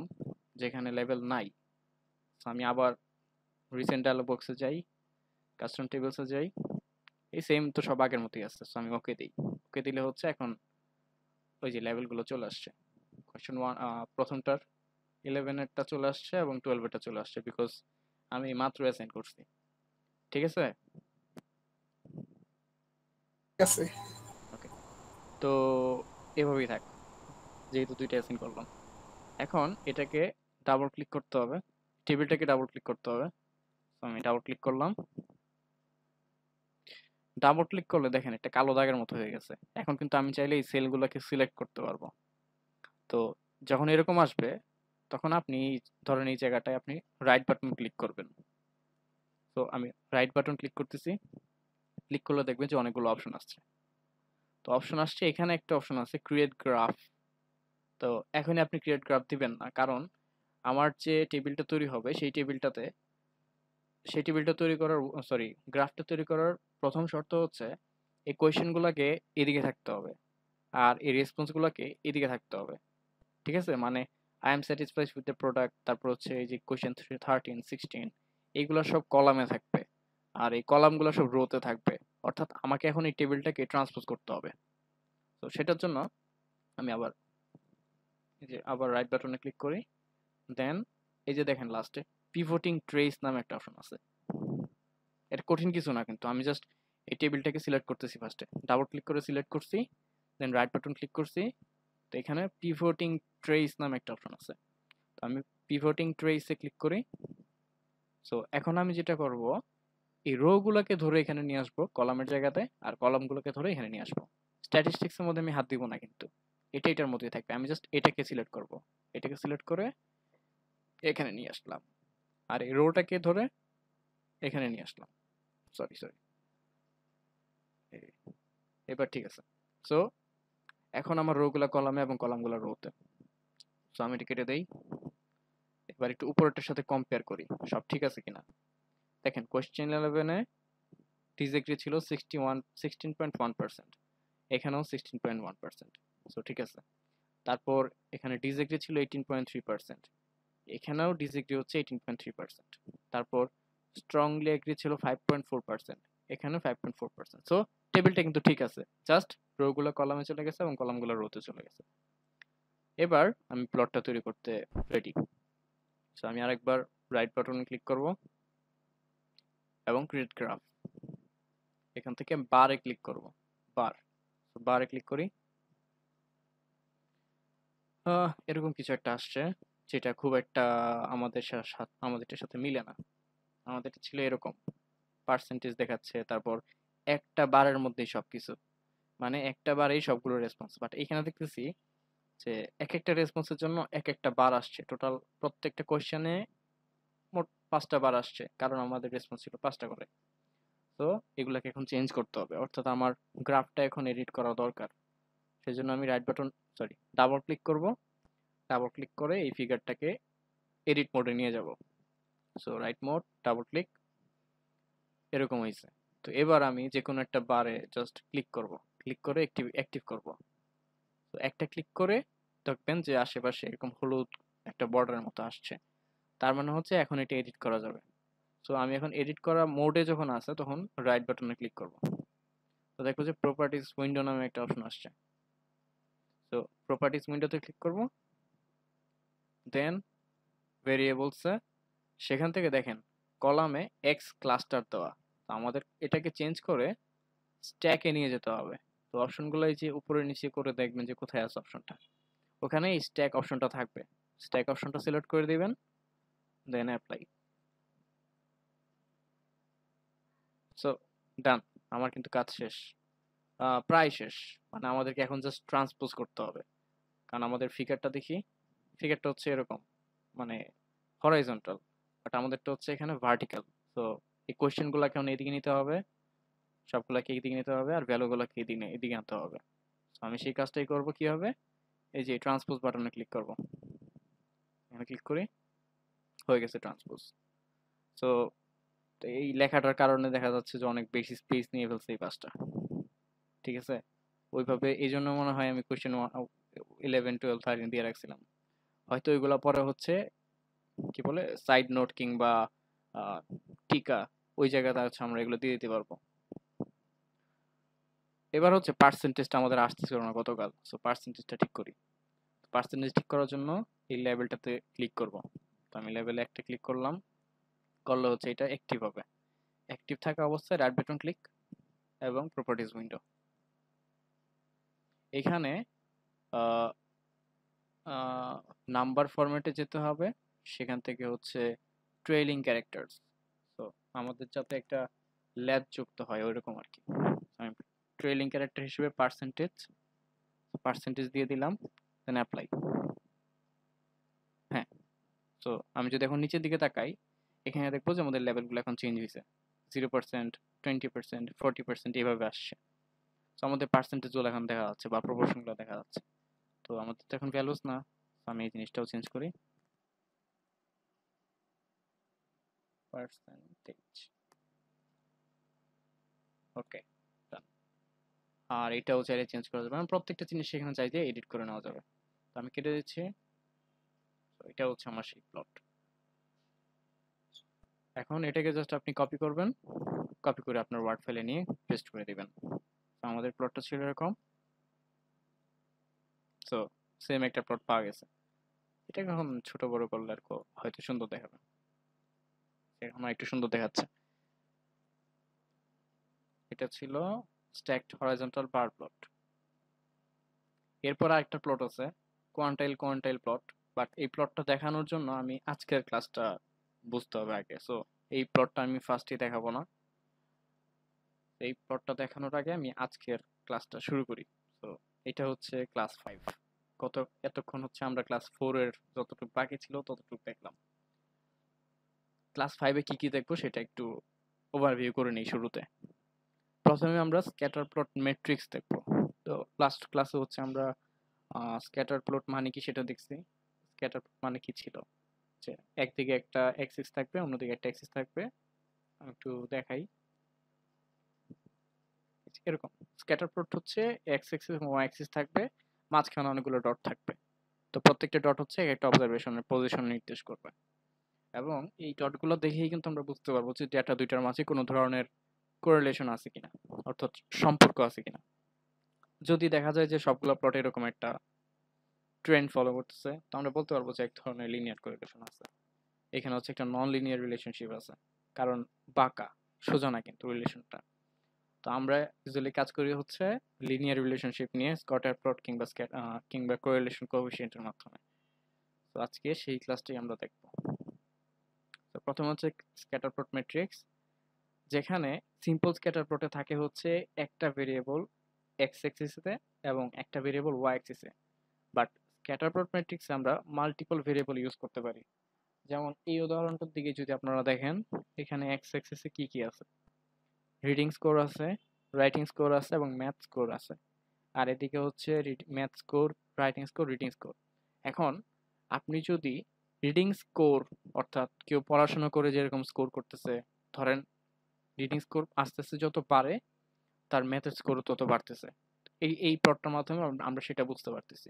যেখানে লেভেল নাই, so আমি আবার রিসেন্ট ডায়লগ বক্সে যাই, কাস্টম টেবিলসে যাই, এই সেম তো সব আগের মতোই আছে। সো আমি ওকে দিই, ওকে দিলে হচ্ছে এখন ওই যে লেভেলগুলো চলে আসছে। কোয়েশ্চেন ওয়ান প্রথমটার 11-এরটা চলে আসছে এবং 12-এরটা চলে আসছে বিকজ আমি মাত্র অ্যাসাইন করছি, ঠিক আছে? ঠিক আছে। ওকে, তো এভাবেই থাক, যেহেতু দুইটা অ্যাসাইন করলাম। এখন এটাকে ডাবল ক্লিক করতে হবে, টেবিলটাকে ডাবল ক্লিক করতে হবে। তো আমি ডাবল ক্লিক করলাম, ডাবল ক্লিক করলে দেখেন একটা কালো দাগের মতো হয়ে গেছে। এখন কিন্তু আমি চাইলে এই সেলগুলোকে সিলেক্ট করতে পারবো। তো যখন এরকম আসবে তখন আপনি ধরেন এই জায়গাটায় আপনি রাইট বাটন ক্লিক করবেন। তো আমি রাইট বাটন ক্লিক করতেছি, ক্লিক করলে দেখবেন যে অনেকগুলো অপশন আসছে। তো অপশন আসছে, এখানে একটা অপশন আছে ক্রিয়েট গ্রাফ। তো এখনই আপনি ক্রিয়েট গ্রাফ দিবেন না, কারণ আমার যে টেবিলটা তৈরি হবে সেই টেবিলটা তৈরি করার সরি গ্রাফটা তৈরি করার প্রথম শর্ত হচ্ছে এই কোয়েশ্চেনগুলোকে এদিকে থাকতে হবে আর এই রেসপন্সগুলোকে এদিকে থাকতে হবে, ঠিক আছে? মানে I am satisfied with the product, তারপর হচ্ছে এই যে কোয়েশ্চেন 13 16 এইগুলো সব কলামে থাকবে আর এই কলামগুলো সব রোতে থাকবে। অর্থাৎ আমাকে এখন এই টেবিলটাকে ট্রান্সপোজ করতে হবে। তো সেটার জন্য আমি আবার রাইট বাটনে ক্লিক করি, দেন এই যে দেখেন লাস্টে পিভটিং ট্রেস নামে একটা অপশন আছে। এটা কঠিন কিছু না, কিন্তু আমি জাস্ট এই টেবিলটাকে সিলেক্ট করতেছি, ফার্স্টে ডাবল ক্লিক করে সিলেক্ট করছি, দেন রাইট বাটন ক্লিক করছি। তো এখানে পিভটিং ট্রেস নামে একটা অপশন আছে, তো আমি পিভটিং ট্রেসে ক্লিক করি। সো এখন আমি যেটা করব, এই রো গুলোকে ধরে এখানে নিয়ে আসবো কলামের জায়গাতে, আর কলামগুলোকে ধরে এখানে নিয়ে আসবো। স্ট্যাটিস্টিক্স এর মধ্যে আমি হাত দিব না, কিন্তু এটার মধ্যেই থাকবে। আমি জাস্ট এটাকে সিলেক্ট করব, এটাকে সিলেক্ট করে এখানে নিয়ে আসলাম, আর এই রোটাকে ধরে এখানে নিয়ে আসলাম। সরি সরি, এবার ঠিক আছে। সো এখন আমার রো গুলা কলামে এবং কলামগুলো রোতে। সো আমি এটা কেটে দেই। এবার একটু উপরেরটার সাথে কম্পেয়ার করি সব ঠিক আছে কিনা। দেখেন কোয়েশ্চেন 11-এ ডিসএগ্রি ছিল 16.1%, এখানেও 16.1%। সো ঠিক আছে। তারপর এখানে ডিসএগ্রি ছিল 18.3%, এখানেও ডিসএগ্রি হচ্ছে 18.3%। তারপর স্ট্রংলি এগ্রি ছিল 5.4%, এখানেও 5.4%। সো টেবিলটা কিন্তু ঠিক আছে, জাস্ট রোগুলো কলামে চলে গেছে এবং কলামগুলো রোতে চলে গেছে। এবার আমি প্লটটা তৈরি করতে রেডি। সো আমি আরেকবার রাইট বাটনে ক্লিক করব এবং ক্রিয়েট গ্রাফ, এখান থেকে বারে ক্লিক করব, বারে ক্লিক করি। এরকম কিছু একটা আসছে যেটা খুব একটা আমাদেরটার সাথে মিলে না। আমাদেরটা ছিল এরকম পার্সেন্টেজ দেখাচ্ছে, তারপর একটা বারের মধ্যেই সবকিছু, মানে একটা বারেই সবগুলো রেসপন্স। বাট এখানে দেখতেছি যে এক একটা রেসপন্সের জন্য এক একটা বার আসছে, টোটাল প্রত্যেকটা কোয়েশ্চেনে মোট 5টা বার আসছে, কারণ আমাদের রেসপন্স ছিল 5টা করে। তো এগুলাকে এখন চেঞ্জ করতে হবে, অর্থাৎ আমার গ্রাফটা এখন এডিট করা দরকার। সেজন্য আমি ডাবল ক্লিক করব, ডাবল ক্লিক করে এই ফিগারটাকে এডিট মোডে নিয়ে যাব। So right mode, double click, এরকম হয়েছে। তো এবার আমি যে কোনো একটা বারে জাস্ট ক্লিক করব, ক্লিক করে অ্যাক্টিভ করব। তো একটা ক্লিক করে দেখবেন যে আশেপাশে এরকম হলুদ একটা বর্ডারের মতো আসছে, তার মানে হচ্ছে এখন এটা এডিট করা যাবে। সো আমি এখন এডিট করা মোডে যখন আছে তখন রাইট বাটনে ক্লিক করব। তো দেখো যে প্রপার্টিজ উইন্ডো নামে একটা অপশন আসছে। তো প্রপার্টিজ উইন্ডোতে ক্লিক করব, দেন ভেরিয়েবলসে সেখান থেকে দেখেন কলামে এক্স ক্লাস্টার দেওয়া। তো আমাদের এটাকে চেঞ্জ করে স্ট্যাকে নিয়ে যেতে হবে। তো অপশনগুলো এই যে উপরে নিচে করে দেখবেন যে কোথায় আছে অপশনটা, ওখানে এই স্ট্যাক অপশনটা থাকবে। স্ট্যাক অপশনটা সিলেক্ট করে দিবেন, দেন অ্যাপ্লাই। সো ডান, আমার কিন্তু কাজ শেষ, প্রায় শেষ। মানে আমাদেরকে এখন জাস্ট ট্রান্সপোজ করতে হবে, কারণ আমাদের ফিগারটা দেখি, ফিগারটা হচ্ছে এরকম, মানে হরাইজন্টাল, বাট আমাদেরটা হচ্ছে এখানে ভার্টিক্যাল। তো এই কোয়েশ্চেনগুলোকে এখন এদিকে নিতে হবে, সবগুলোকে এদিকে নিতে হবে, আর ভ্যালুগুলোকে এদিকে আনতে হবে। তো আমি সেই কাজটাই করব। কিভাবে? এই যে ট্রান্সপোজ বাটনে ক্লিক করব, এখানে ক্লিক করি, হয়ে গেছে ট্রান্সপোজ। সো এই লেখাটার কারণে দেখা যাচ্ছে যে অনেক বেশি স্পেস নিয়ে ফেলছে এই পাঁচটা, ঠিক আছে। ওইভাবে এই জন্য মনে হয় আমি কোয়েশ্চেন 11, 12, 13 দিয়ে রাখছিলাম। হয়তো ওইগুলা পরে হচ্ছে কি বলে সাইড নোট কিংবা টিকা, ওই জায়গাতে হচ্ছে আমরা এগুলো দিয়ে দিতে পারবো। এবার হচ্ছে পার্সেন্টেজটা আমাদের আসতেছিল না গতকাল, সো পার্সেন্টেজটা ঠিক করি। পার্সেন্টেজ ঠিক করার জন্য এই লেভেলটাতে ক্লিক করব। তো আমি লেভেলে একটা ক্লিক করলাম, করলে হচ্ছে এটা অ্যাক্টিভ হবে। অ্যাক্টিভ থাকা অবস্থায় রাইট বাটন ক্লিক এবং প্রপার্টিজ উইন্ডো। এখানে নাম্বার ফরম্যাটে যেতে হবে, সেখান থেকে হচ্ছে ট্রেইলিং ক্যারেক্টার্স। তো আমাদের যাতে একটা ল্যাব যুক্ত হয় ওইরকম আর কি। আমি ট্রেইলিং ক্যারেক্টার হিসেবে পার্সেন্টেজ দিয়ে দিলাম, দেন অ্যাপ্লাই। হ্যাঁ, তো আমি যদি এখন নিচের দিকে তাকাই, এখানে দেখবো যে আমাদের লেভেলগুলো এখন চেঞ্জ হয়েছে, 0%, 20%, 40% এইভাবে আসছে। তো আমাদের পার্সেন্টেজগুলো এখন দেখা যাচ্ছে বা প্রপোর্শনগুলো দেখা যাচ্ছে। তো আমাদের তো এখন ভ্যালুস না, আমি এই জিনিসটাও চেঞ্জ করি, পার্সেন্টেজ। ওকে, আর এটাও চাইলে চেঞ্জ করা যাবে, প্রত্যেকটা জিনিস সেখানে চাইলে এডিট করে নেওয়া যাবে। তো আমি কেটে দিচ্ছি। তো এটা হচ্ছে আমার সেই প্লট। এখন এটাকে জাস্ট আপনি কপি করবেন, কপি করে আপনার ওয়ার্ড ফাইলে নিয়ে পেস্ট করে দিবেন। তো আমাদের প্লটটা ছিল এরকম। সো সেম একটা প্লট পাওয়া গেছে। এটাকে এখন ছোট বড় করলে আর হয়তো সুন্দর দেখাবে, এখন একটু সুন্দর দেখাচ্ছে। এটা ছিল স্ট্যাকড হরাইজন্টাল বার প্লট। এরপর আরেকটা প্লট আছে কোয়ান্টাইল প্লট, বাট এই প্লটটা দেখানোর জন্য আমি আজকের ক্লাসটা বুঝতে হবে আগে। সো এই প্লটটা আমি ফার্স্টে দেখাবো না, এই প্লটটা দেখানোর আগে আমি আজকের ক্লাসটা শুরু করি। তো এটা হচ্ছে ক্লাস 5। এতক্ষণ হচ্ছে আমরা ক্লাস 4 এর যতটুকু বাকি ছিল ততটুকু দেখলাম। ক্লাস 5 এ কি কি দেখবো সেটা একটু ওভারভিউ করে নিই শুরুতে। প্রথমে আমরা স্ক্যাটার প্লট ম্যাট্রিক্স দেখবো। তো লাস্ট ক্লাসে হচ্ছে আমরা স্ক্যাটার প্লট মানে কি সেটা দেখছি। স্ক্যাটার মানে কি ছিল, যে একদিকে একটা অ্যাক্সিস থাকবে, অন্যদিকে একটা অ্যাক্সিস থাকবে। আমি একটু দেখাই, এরকম স্ক্যাটার প্লট হচ্ছে এক্স অ্যাক্সিস এবং ওয়াই অ্যাক্সিস থাকবে, মাঝখানে অনেকগুলো ডট থাকবে। তো প্রত্যেকটা ডট হচ্ছে একটা অবজারভেশনের পজিশন নির্দেশ করবে, এবং এই ডটগুলো দেখেই কিন্তু আমরা বুঝতে পারবো যে ডেটা দুইটার মাঝে কোনো ধরনের কোরিলেশন আছে কিনা, অর্থাৎ সম্পর্ক আছে কিনা। যদি দেখা যায় যে সবগুলো প্লট এরকম একটা ট্রেন্ড ফলো করতেছে, তো আমরা বলতে পারবো যে এক ধরনের লিনিয়ার কোরিলেশন আছে। এখানে হচ্ছে একটা নন লিনিয়ার রিলেশনশিপ আছে, কারণ বাঁকা, সোজা না কিন্তু রিলেশনটা। তো আমরা ইউজুয়ালি কাজ করি হচ্ছে লিনিয়ার রিলেশনশিপ নিয়ে স্ক্যাটার প্লট কিংবা কোরিলেশন কোএফিসিয়েন্টের মাধ্যমে। তো আজকে সেই ক্লাসটাই আমরা দেখব। তো প্রথম হচ্ছে স্ক্যাটার প্লট ম্যাট্রিক্স, যেখানে সিম্পল স্ক্যাটার প্লটে থাকে হচ্ছে একটা ভেরিয়েবল এক্স অ্যাক্সিসে এবং একটা ভেরিয়েবল ওয়াই অ্যাক্সিসে। বাট স্ক্যাটার প্লট ম্যাট্রিক্সে আমরা মাল্টিপল ভেরিয়েবল ইউজ করতে পারি। যেমন এই উদাহরণটার দিকে যদি আপনারা দেখেন, এখানে এক্স অ্যাক্সিসে কি কি আছে, রিডিং স্কোর আছে, রাইটিং স্কোর আছে এবং ম্যাথ স্কোর আছে। আর এদিকে হচ্ছে math score, writing score, reading score. এখন আপনি যদি রিডিং স্কোর, অর্থাৎ কেউ পড়াশোনা করে যেরকম স্কোর করতেছে, ধরেন রিডিং স্কোর আস্তে আস্তে যত বাড়ে তার ম্যাথের স্কোর তত বাড়তেছে। এই প্লটটার মাধ্যমে আমরা সেটা বুঝতে পারতেছি।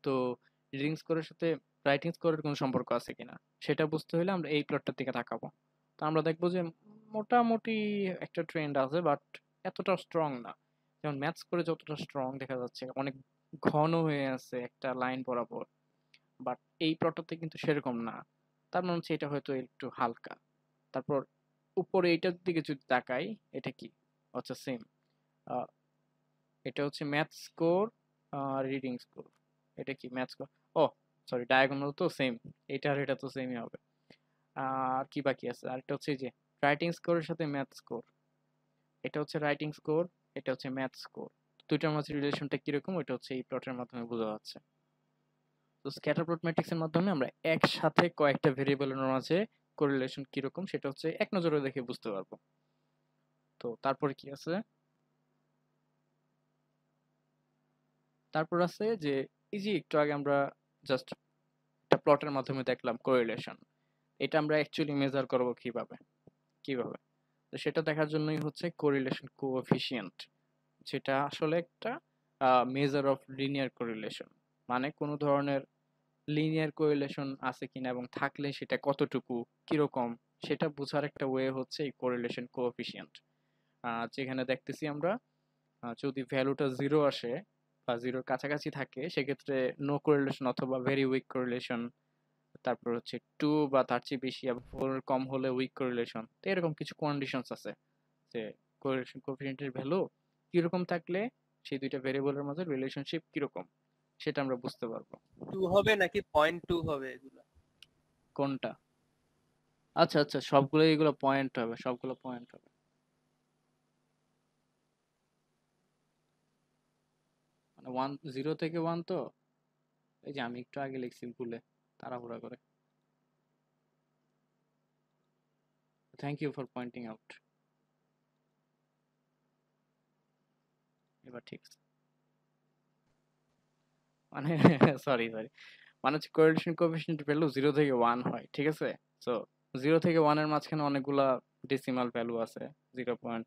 তো রিডিং স্কোরের সাথে রাইটিং স্কোরের কোনো সম্পর্ক আছে কিনা সেটা বুঝতে হলে আমরা এই প্লটটার দিকে তাকাবো। তো আমরা দেখবো যে মোটামুটি একটা ট্রেন্ড আছে, বাট এতটা স্ট্রং না। যেমন ম্যাথ স্কোরে যতটা স্ট্রং দেখা যাচ্ছে, অনেক ঘন হয়ে আছে একটা লাইন বরাবর, বাট এই প্লটটাতে কিন্তু সেরকম না। তার মানে হচ্ছে এটা হয়তো একটু হালকা। তারপর উপরে এইটার দিকে যদি তাকাই, এটা কি, আচ্ছা সেম, এটা হচ্ছে ম্যাথ স্কোর, রিডিং স্কোর। এটা কি ম্যাথ স্কোর, ও সরি ডায়াগোনাল তো সেম, এটা আর এটা তো সেমই হবে। আর কি বাকি আছে, আর এটা হচ্ছে যে রাইটিং স্কোরের সাথে ম্যাথ স্কোর, এটা হচ্ছে রাইটিং স্কোর, এটা হচ্ছে ম্যাথ স্কোর। দুইটার মাঝে রিলেশনটা কিরকম ওইটা হচ্ছে এই প্লটের মাধ্যমে বোঝা যাচ্ছে। তো স্ক্যাটার প্লট ম্যাট্রিক্সের মাধ্যমে আমরা একসাথে কয়েকটা ভেরিয়েবলের মাঝে কোরিলেশন কিরকম সেটা হচ্ছে এক নজরে দেখে বুঝতে পারবো। তো তারপরে কি আছে, তারপর আছে যে এই যে একটু আগে আমরা জাস্ট একটা প্লটের মাধ্যমে দেখলাম কোরিলেশন, এটা আমরা অ্যাকচুয়ালি মেজার করব কিভাবে? তো সেটা দেখার জন্যই হচ্ছে কোরিলেশন কোএফিসিয়েন্ট, যেটা আসলে একটা মেজার অফ লিনিয়ার কোরিলেশন, মানে কোনো ধরনের লিনিয়ার কোরিলেশন আছে কিনা এবং থাকলে সেটা কতটুকু, কিরকম, সেটা বোঝার একটা ওয়ে হচ্ছে এই কোরিলেশন কোএফিসিয়েন্ট। যেখানে দেখতেছি আমরা যদি ভ্যালুটা জিরো আসে বা জিরোর কাছাকাছি থাকে সেক্ষেত্রে নো কোরিলেশন অথবা ভেরি উইক কোরিলেশন, তারপর হচ্ছে টু বা তার চেয়ে বেশি এবং ফোর কম হলে উইক কোরিলেশন। তো এরকম কিছু কন্ডিশনস আছে যে কোরিলেশন কোএফিসিয়েন্টের ভ্যালু কিরকম থাকলে সেই দুইটা ভেরিয়েবলের মাঝে রিলেশনশিপ কিরকম সেটা আমরা বুঝতে পারবো। 2 হবে নাকি 0.2 হবে এগুলো? কোনটা? আচ্ছা আচ্ছা, সবগুলো এগুলো পয়েন্ট হবে, সবগুলো পয়েন্ট হবে। মানে 0 থেকে 1 তো, এই যে আমি একটু আগে লিখছি ভুলে তাড়াহুড়া করে। Thank you for pointing out. এবার ঠিক আছে। মানে সরি মানে হচ্ছে কোরিলেশন কোএফিসিয়েন্ট ভ্যালু 0 থেকে 1 হয়, ঠিক আছে? সো 0 থেকে 1 এর মাঝখানে অনেকগুলা ডেসিমাল ভ্যালু আছে, 0 পয়েন্ট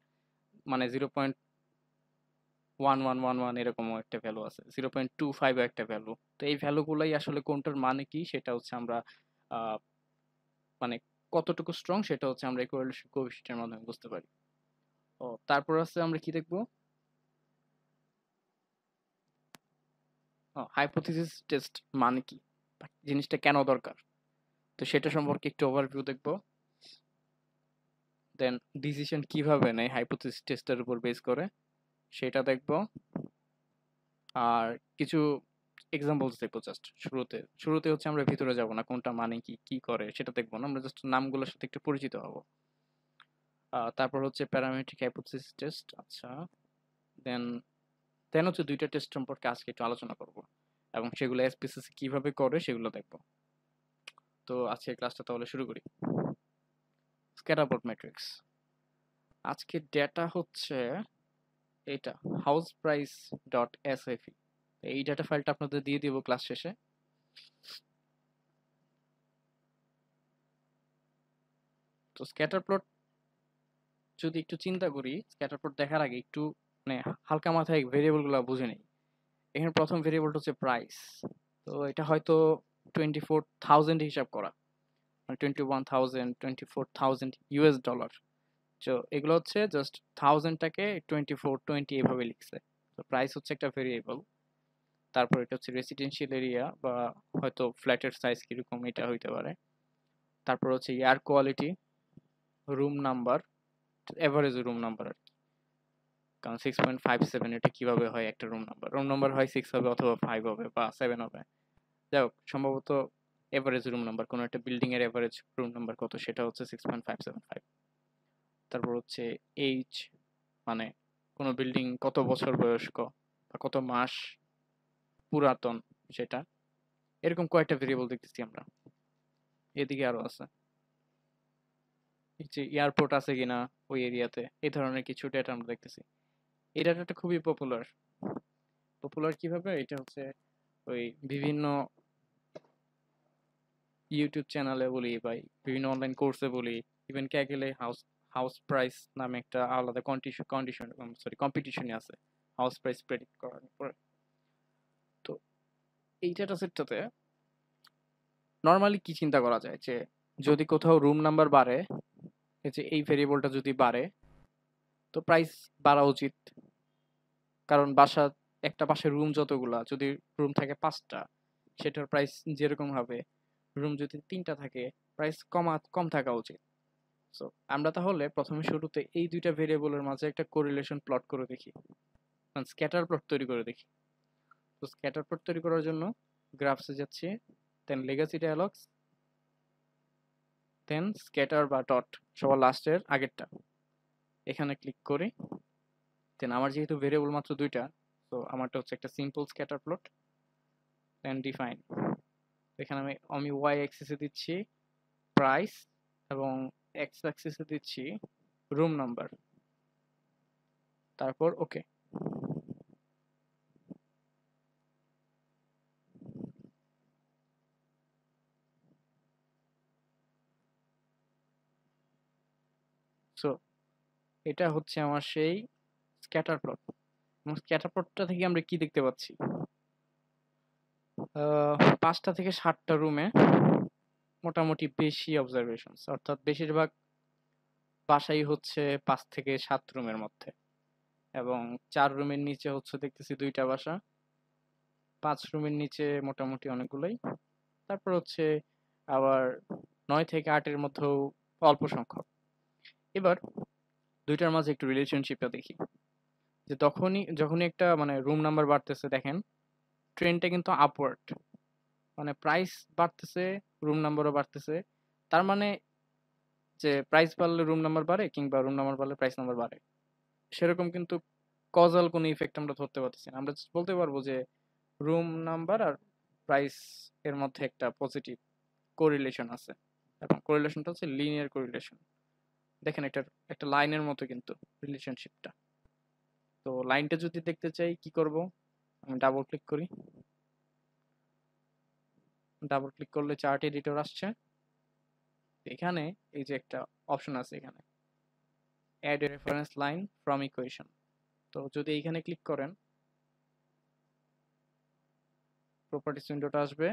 মানে 0.1111 এরকমও একটা ভ্যালু আছে, 0.25 একটা ভ্যালু। তো এই ভ্যালুগুলাই আসলে কোনটার মানে কি সেটা হচ্ছে আমরা আহ, মানে কতটুকু স্ট্রং সেটা হচ্ছে আমরা এই কোরিলেশন কোএফিসিয়েন্টের মাধ্যমে বুঝতে পারি। ও তারপর আছে আমরা কি দেখবো, হাইপোথিসিস টেস্ট মানে কি, জিনিসটা কেন দরকার, তো সেটা সম্পর্কে একটু ওভারভিউ দেখবো। দেন ডিসিশন কিভাবে নেয় হাইপোথিসিস টেস্টের উপর বেস করে সেটা দেখবো। আর কিছু এক্সাম্পলস দেখবো জাস্ট শুরুতে হচ্ছে আমরা ভিতরে যাব না, কোনটা মানে কি কি করে সেটা দেখবো না, আমরা জাস্ট নামগুলোর সাথে একটু পরিচিত হব। তারপর হচ্ছে প্যারামেট্রিক হাইপোথিসিস টেস্ট। আচ্ছা, দেন দেন হচ্ছে দুইটা টেস্ট সম্পর্কে আজকে একটু আলোচনা করব এবং সেগুলো এসপিসিসি কিভাবে করে সেগুলো দেখবো। তো আজকে ক্লাসটা তাহলে শুরু করি। স্ক্যাটারপ্লট ম্যাট্রিক্স। আজকে ডেটা হচ্ছে এটা হাউস প্রাইস ডট এসএফই, এই ডেটা ফাইলটা আপনাদের দিয়ে দিব ক্লাস শেষে। তো স্ক্যাটার প্লট যদি একটু চিন্তা করি, স্ক্যাটার প্লট দেখার আগে একটু মানে হালকা মাথায় ভেরিয়েবল গুলো বুঝে নেই। এখানে প্রথম ভেরিয়েবলটা হচ্ছে প্রাইস। তো এটা হয়তো 24,000 হিসাব করা, মানে 21,000 24,000 ইউএস ডলার। তো এগুলো হচ্ছে জাস্ট থাউজেন্ডটাকে 2420 এভাবে লিখছে। তো প্রাইস হচ্ছে একটা ভেরিয়েবল। তারপর এটা হচ্ছে রেসিডেন্সিয়াল এরিয়া বা হয়তো ফ্ল্যাটের সাইজ কিরকম এটা হইতে পারে। তারপর হচ্ছে air quality, room number, average room number আর কি, কারণ 6.57 এটা কিভাবে হয় একটা রুম নাম্বার হয় 6 হবে অথবা 5 হবে বা 7 হবে, যাই হোক সম্ভবত এভারেজ রুম নাম্বার, কোনো একটা বিল্ডিং এর এভারেজ রুম নাম্বার কত সেটা হচ্ছে 6.575। তারপর হচ্ছে এইজ, মানে কোনো বিল্ডিং কত বছর বয়স্ক বা কত মাস পুরাতন সেটা। এরকম কয়েকটা ভেরিয়েবল দেখতেছি আমরা। এদিকে আরো আছে, এই যে এয়ারপোর্ট আছে কিনা ওই এরিয়াতে, এই ধরনের কিছু ডেটা আমরা দেখতেছি। এই ডাটাটা খুবই পপুলার কিভাবে, এটা হচ্ছে ওই বিভিন্ন ইউটিউব চ্যানেলে বলি বা বিভিন্ন অনলাইন কোর্সে বলি, ইভেন ক্যাগেলে হাউস হাউস প্রাইস নামে একটা আলাদা কম্পিটিশনে আছে হাউস প্রাইস প্রেডিক্ট করার পরে। তো এই ডেটা সেটটাতে নর্মালি কি চিন্তা করা যায় যে যদি কোথাও রুম নাম্বার বাড়ে, এই যে এই ভেরিয়েবলটা যদি বাড়ে তো প্রাইস বাড়া উচিত, কারণ একটা বাসায় রুম যতগুলা, যদি রুম থাকে 5টা সেটার প্রাইস যেরকম হবে, রুম যদি 3টা থাকে প্রাইস কম থাকা উচিত। সো আমরা তাহলে প্রথমে শুরুতে এই দুইটা ভেরিয়েবলের মাঝে একটা কোরিলেশন প্লট করে দেখি, মানে স্ক্যাটার প্লট তৈরি করে দেখি। তো স্ক্যাটার প্লট তৈরি করার জন্য গ্রাফসে যাচ্ছি, দেন লেগাসি ডায়ালগস, দেন স্ক্যাটার বা ডট সবার লাস্টের আগেরটা, এখানে ক্লিক করি। দেন আমার যেহেতু ভেরিয়েবল মাত্র দুইটা, তো আমারটা হচ্ছে একটা সিম্পল স্ক্যাটার প্লট। দেন ডিফাইন, এখানে আমি ওয়াই অ্যাক্সিসে দিচ্ছি প্রাইস এবং এক্স অ্যাক্সিসে দিচ্ছি রুম নাম্বার, তারপর ওকে। সো এটা হচ্ছে আমার সেই স্ক্যাটার প্লট। এবং স্ক্যাটার প্লটটা থেকে আমরা কি দেখতে পাচ্ছি? ৫টা থেকে ৭টা রুমে মোটামুটি বেশি অবজারভেশনস, অর্থাৎ বেশিরভাগ বাসাই হচ্ছে ৫ থেকে ৭ রুমের মধ্যে, এবং ৪ রুমের নিচে হচ্ছে দেখতেছি ২টা বাসা, ৫ রুমের নিচে মোটামুটি অনেকগুলোই, তারপর হচ্ছে আবার ৯ থেকে ৮-এর মধ্যেও অল্প সংখ্যক। এবার দুইটার মাঝে একটু রিলেশনশিপটা দেখি, যে যখনই একটা মানে রুম নাম্বার বাড়তেছে, দেখেন ট্রেন্ডটা কিন্তু আপওয়ার্ড, মানে প্রাইস বাড়তেছে, রুম নাম্বারও বাড়তেছে। তার মানে যে প্রাইস বাড়লে রুম নাম্বার বাড়ে কিংবা রুম নাম্বার বাড়লে প্রাইস নাম্বার বাড়ে, সেরকম কিন্তু কজাল কোনো ইফেক্ট আমরা ধরতে পারতেছি না। আমরা just বলতে পারবো যে রুম নাম্বার আর প্রাইস এর মধ্যে একটা পজিটিভ কোরিলেশন আছে, এবং কোরিলেশনটা হচ্ছে লিনিয়ার কোরিলেশন। দেখেন একটা একটা লাইনের মতো কিন্তু রিলেশনশিপটা। তো লাইনটা যদি দেখতে চাই কি করব? আমি ডাবল ক্লিক করি। ডাবল ক্লিক করলে চার্ট এডিটর আসছে। এখানে এই যে একটা অপশন আছে, এখানে add a reference line from equation. তো যদি এইখানে ক্লিক করেন, প্রপার্টিস উইন্ডোটা আসবে,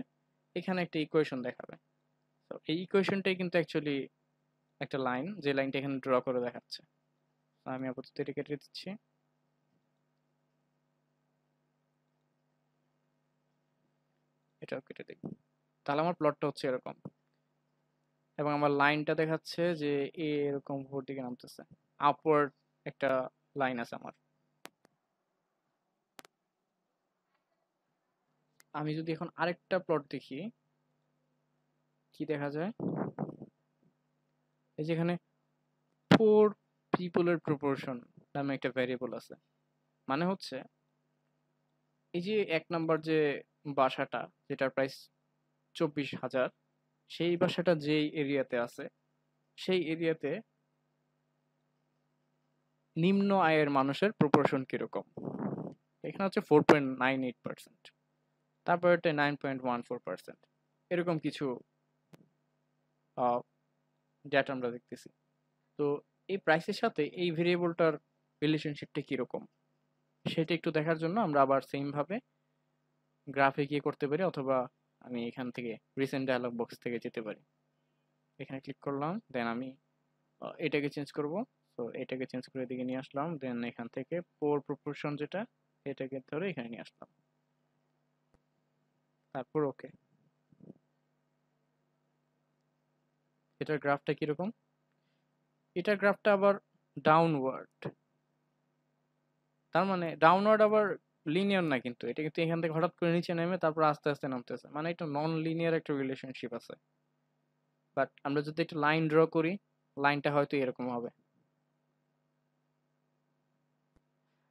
এখানে একটা ইকুয়েশন দেখাবে। তো এই ইকুয়েশনটাই কিন্তু অ্যাকচুয়ালি একটা লাইন, যে লাইনটা এখানে ড্র করে দেখাচ্ছে। তো আমি আপাতত এটা কেটে দিচ্ছি। এটাও কেটে দিই। তাহলে আমার প্লটটা হচ্ছে এরকম, এবং আমার লাইনটা দেখাচ্ছে যে এরকম উপর দিকে নামতেছে, আপওয়ার্ড একটা লাইন আছে আমার। আমি যদি এখন আরেকটা প্লট দেখি, কি দেখা যায়? এই যেখানে 4 পিপলের প্রপোর্শন নামে একটা ভ্যারিয়েবল আছে। মানে হচ্ছে এই যে ১ নাম্বার যে বাসাটা, যেটার প্রাইস ২৪,০০০, সেই বাসাটা যেই এরিয়াতে আছে, সেই এরিয়াতে নিম্ন আয়ের মানুষের প্রপোর্শন কিরকম। এখানে হচ্ছে 4.98%, তারপর এটা 9.14%, এরকম কিছু ডেটা আমরা দেখতেছি। তো এই প্রাইসের সাথে এই ভেরিয়েবলটার রিলেশনশিপটা কিরকম, সেটা একটু দেখার জন্য আমরা আবার সেম ভাবে গ্রাফে গিয়ে করতে পারি, অথবা আমি এখান থেকে রিসেন্ট ডায়ালগ বক্স থেকে যেতে পারি। এখানে ক্লিক করলাম, দেন আমি এটাকে চেঞ্জ করব। তো এটাকে চেঞ্জ করে এদিকে নিয়ে আসলাম, দেন এখান থেকে পোর প্রপোর্শন যেটা, এটাকে ধরে এখানে নিয়ে আসলাম, তারপর ওকে। এটার গ্রাফটা কিরকম? এটার গ্রাফটা আবার ডাউনওয়ার্ড। তার মানে ডাউনওয়ার্ড আবার লিনিয়ার না, কিন্তু এটা কিন্তু এখান থেকে হঠাৎ করে নিচে নেমে তারপর আস্তে আস্তে নামতেছে, মানে এটা নন লিনিয়ার একটা রিলেশনশিপ আছে। বাট আমরা যদি একটা লাইন ড্র করি, লাইনটা হয়তো এরকম হবে।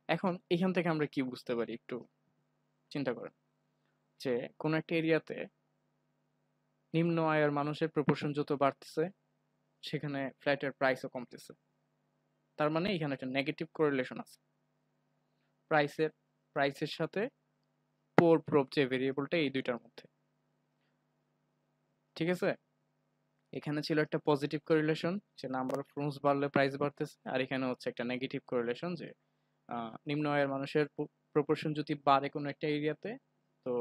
এখন এখান থেকে আমরা কি বুঝতে পারি একটু চিন্তা করেন, যে কোনো একটা এরিয়াতে নিম্ন আয়ের মানুষের প্রপোর্শন যত বাড়তেছে, সেখানে ফ্ল্যাটের প্রাইসও কমতেছে। তার মানে এখানে একটা নেগেটিভ কোরিলেশন আছে প্রাইসের প্রাইসের সাথে পোর প্রোব যে ভেরিয়েবলটা, এই দুইটার মধ্যে। ঠিক আছে, এখানে ছিল একটা পজিটিভ কোরিলেশন, যে নাম্বার অফ রুমস বাড়লে প্রাইস বাড়তেছে, আর এখানে হচ্ছে একটা নেগেটিভ কোরিলেশন, যে নিম্ন আয়ের মানুষের প্রপোর্শন যদি বাড়ে কোনো একটা এরিয়াতে, তো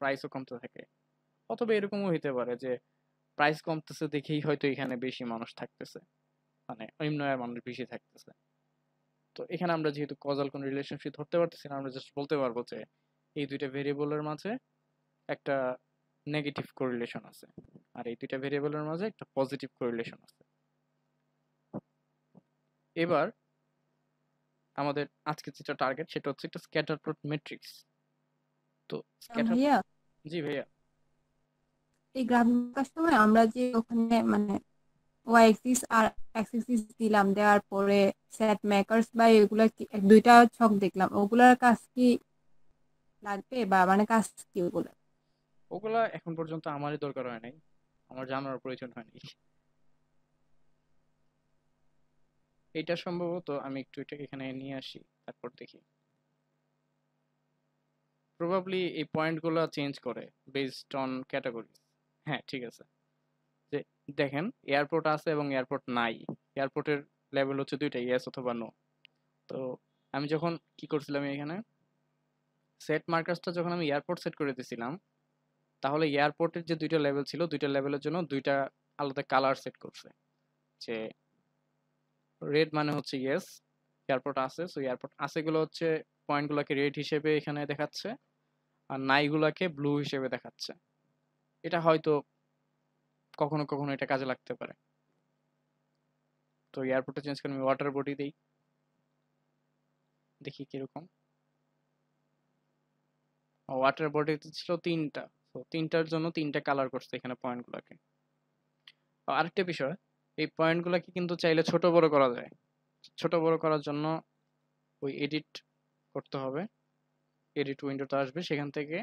প্রাইসও কমতে থাকে। অথবা এরকমও হইতে পারে যে প্রাইস কমতেছে দেখেই হয়তো এখানে বেশি মানুষ থাকতেছে, মানে নিম্ন আয়ের মানুষ বেশি থাকতেছে। তো এখানে আমরা যেহেতু কজাল কোনো রিলেশনশিপ ধরতে পারতেছি না, আমরা জাস্ট বলতে পারবো যে এই দুইটা ভেরিয়েবলের মাঝে একটা নেগেটিভ কোরিলেশন আছে, আর এই দুইটা ভেরিয়েবলের মাঝে একটা পজিটিভ কোরিলেশন আছে। এবার আমাদের আজকে যেটা টার্গেট, সেটা হচ্ছে একটা স্ক্যাটার প্লট ম্যাট্রিক্স। তো স্ক্যাটার, ভাইয়া জি ভাইয়া, এই গ্রাফিক আঁকার সময় আমরা যে ওখানে মানে ওয়াই অ্যাক্সিস আর এক্স অ্যাক্সিস দিলাম, দেওয়ার পরে সেট মেকারস বা এগুলা দুইটা ছক দেখলাম, ওগুলার কাজ কি লাগবে বা মানে কাজ কি ওগুলা? ওগুলা এখন পর্যন্ত আমারই দরকার হয় নাই, আমার জানার প্রয়োজন হয়নি। এটা সম্ভবত আমি একটু এটাকে এখানে নিয়ে আসি, তারপর দেখি। প্রবাবলি এই পয়েন্টগুলো চেঞ্জ করে বেসড অন ক্যাটাগরি। হ্যাঁ ঠিক আছে, যে দেখেন এয়ারপোর্ট আছে এবং এয়ারপোর্ট নাই, এয়ারপোর্টের লেভেল হচ্ছে দুইটা, ইয়েস অথবা নো। তো আমি যখন কি করছিলাম এখানে সেট মার্কার্সটা যখন আমি এয়ারপোর্ট সেট করে দিয়েছিলাম, তাহলে এয়ারপোর্টের যে দুইটা লেভেল ছিল, দুইটা লেভেলের জন্য দুইটা আলাদা কালার সেট করছে। যে রেড মানে হচ্ছে ইয়েস, এয়ারপোর্ট আছে, সো এয়ারপোর্ট আছে গুলো হচ্ছে পয়েন্টগুলোকে রেড হিসেবে এখানে দেখাচ্ছে, আর নাইগুলাকে ব্লু হিসেবে দেখাচ্ছে। এটা হয়তো কখনো কখনো এটা কাজে লাগতে পারে। তো এয়ারপোর্টটা চেঞ্জ করে আমি ওয়াটার বডি দিই, দেখি কিরকম। ওয়াটার বডিতে ছিল তিনটা, তো তিনটার জন্য তিনটা কালার করছে এখানে পয়েন্টগুলোকে। আরেকটা বিষয়, এই পয়েন্টগুলোকে কিন্তু চাইলে ছোট বড় করা যায়। ছোট বড় করার জন্য ওই এডিট করতে হবে, এডিট উইন্ডোতে আসবে, সেখান থেকে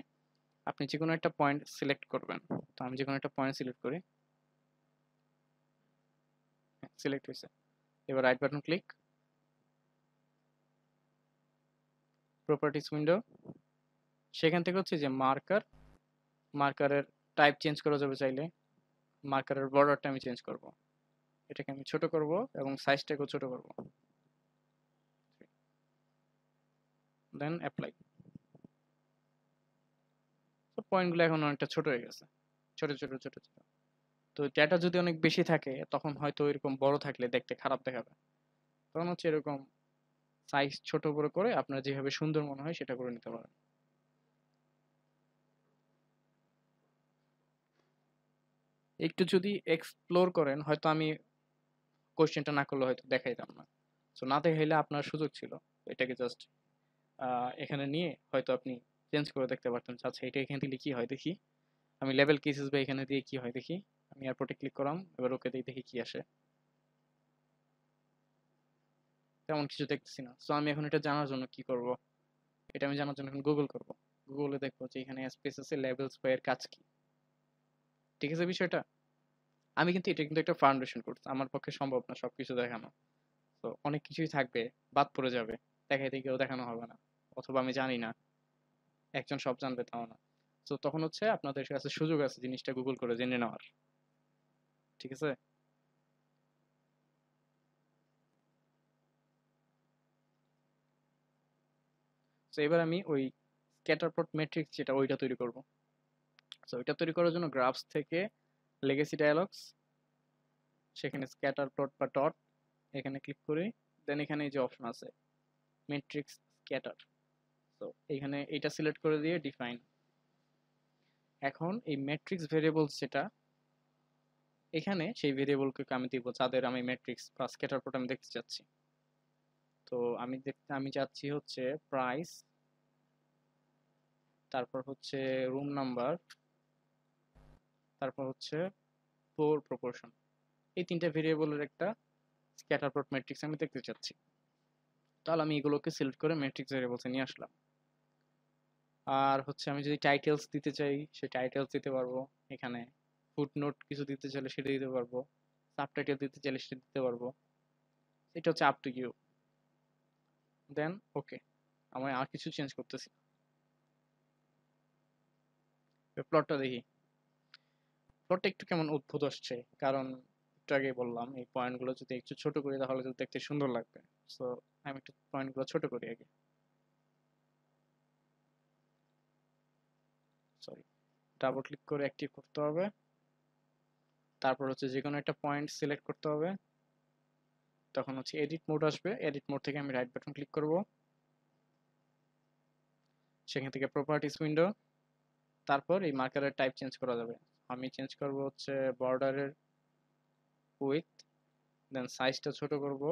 আপনি যে কোনো একটা পয়েন্ট সিলেক্ট করবেন। তো আমি যে কোনো একটা পয়েন্ট সিলেক্ট করি, সিলেক্ট হয়েছে। এবার right button click, properties window, সেখান থেকে হচ্ছে যে মার্কারের টাইপ চেঞ্জ করা যাবে চাইলে। মার্কারের বর্ডারটা আমি চেঞ্জ করব, এটাকে আমি ছোট করব এবং সাইজটাকেও ছোট করব, দেন অ্যাপ্লাই। তো পয়েন্টগুলো এখন অনেকটা ছোট হয়ে গেছে, ছোট ছোট ছোট ছোট। তো ডেটা যদি অনেক বেশি থাকে তখন হয়তো এরকম বড় থাকলে দেখতে খারাপ দেখাবে, তখন হচ্ছে এরকম সাইজ ছোট বড় করে আপনার যেভাবে সুন্দর মনে হয় সেটা করে নিতে পারেন। একটু যদি এক্সপ্লোর করেন, হয়তো আমি কোশ্চেনটা না করলে হয়তো দেখাইতাম না। সো না দেখাইলে আপনার সুযোগ ছিল এটাকে জাস্ট এখানে নিয়ে হয়তো আপনি চেঞ্জ করে দেখতে পারতেন। আচ্ছা এটা এখানে দিলে কি হয় দেখি, আমি লেভেল কেসেস বা এখানে দিয়ে কি হয় দেখি। আমি এয়ারপোর্টে ক্লিক করলাম, এবার ওকে দিয়ে দেখি কি আসে, তেমন কিছু দেখতেছি না। সো আমি এখন এটা জানার জন্য কি করব, এটা আমি জানার জন্য এখন গুগল করব। গুগলে দেখবো যে এখানে স্পেস আছে, লেভেলস বা এর কাজ কি। ঠিক আছে বিষয়টা। আমি কিন্তু এটা কিন্তু একটা ফাউন্ডেশন কোর্স, আমার পক্ষে সম্ভব না সবকিছু দেখানো। তো অনেক কিছুই থাকবে, বাদ পড়ে যাবে, দেখাইতে গিয়েও দেখানো হবে না, অথবা আমি জানি না, একজন সব জানবে তাও না। তো তখন হচ্ছে আপনাদের কাছে সুযোগ আছে জিনিসটা গুগল করে জেনে নেওয়ার। ঠিক আছে। তো এবার আমি ওই স্ক্যাটার প্লট ম্যাট্রিক্স যেটা ওইটা তৈরি করব। তো ওইটা তৈরি করার জন্য গ্রাফস থেকে লেগেসি ডায়ালগস, সেখানে স্ক্যাটার প্লট বা ডট, এখানে ক্লিক করি। দেন এখানে এই যে অপশন আছে ম্যাট্রিক্স স্ক্যাটার, তো এখানে এটা সিলেক্ট করে দিয়ে ডিফাইন। এখন এই ম্যাট্রিক্স ভেরিয়েবলস যেটা এখানে, সেই ভেরিয়েবলকে আমি দিব যাদের আমি ম্যাট্রিক্স বা স্ক্যাটার প্লট আমি দেখতে চাচ্ছি। তো আমি চাচ্ছি হচ্ছে প্রাইস, তারপর হচ্ছে রুম নাম্বার, তারপর হচ্ছে ফ্লোর প্রপোর্শন। এই তিনটা ভেরিয়েবলের একটা স্ক্যাটার প্লট ম্যাট্রিক্স আমি দেখতে চাচ্ছি। তাহলে আমি এগুলোকে সিলেক্ট করে ম্যাট্রিক্স ভেরিয়েবলসে নিয়ে আসলাম। আর হচ্ছে আমি যদি টাইটেলস দিতে চাই সেই টাইটেলস দিতে পারবো এখানে, ফুটনোট কিছু দিতে চাইলে সেটা দিতে পারবো, সাবটাইটেল দিতে চাইলে সেটা দিতে পারবো। এটা হচ্ছে আপ টু ইউ। দেন ওকে, আমি আর কিছু চেঞ্জ করতেছি। প্লটটা দেখি, প্লটটা একটু কেমন উদ্ভুত আসছে, কারণ একটু আগে বললাম এই পয়েন্টগুলো যদি একটু ছোট করি তাহলে তো দেখতে সুন্দর লাগবে। সো আমি একটু পয়েন্টগুলো ছোট করি আগে, সরি, ডাবল ক্লিক করে অ্যাক্টিভ করতে হবে। তারপর হচ্ছে যে কোনো একটা পয়েন্ট সিলেক্ট করতে হবে, তখন হচ্ছে এডিট মোড আসবে। এডিট মোড থেকে আমি রাইট বাটন ক্লিক করব, সেখান থেকে প্রপার্টিস উইন্ডো, তারপর এই মার্কারের টাইপ চেঞ্জ করা যাবে। আমি চেঞ্জ করব হচ্ছে বর্ডারের উইথ, দেন সাইজটা ছোট করব,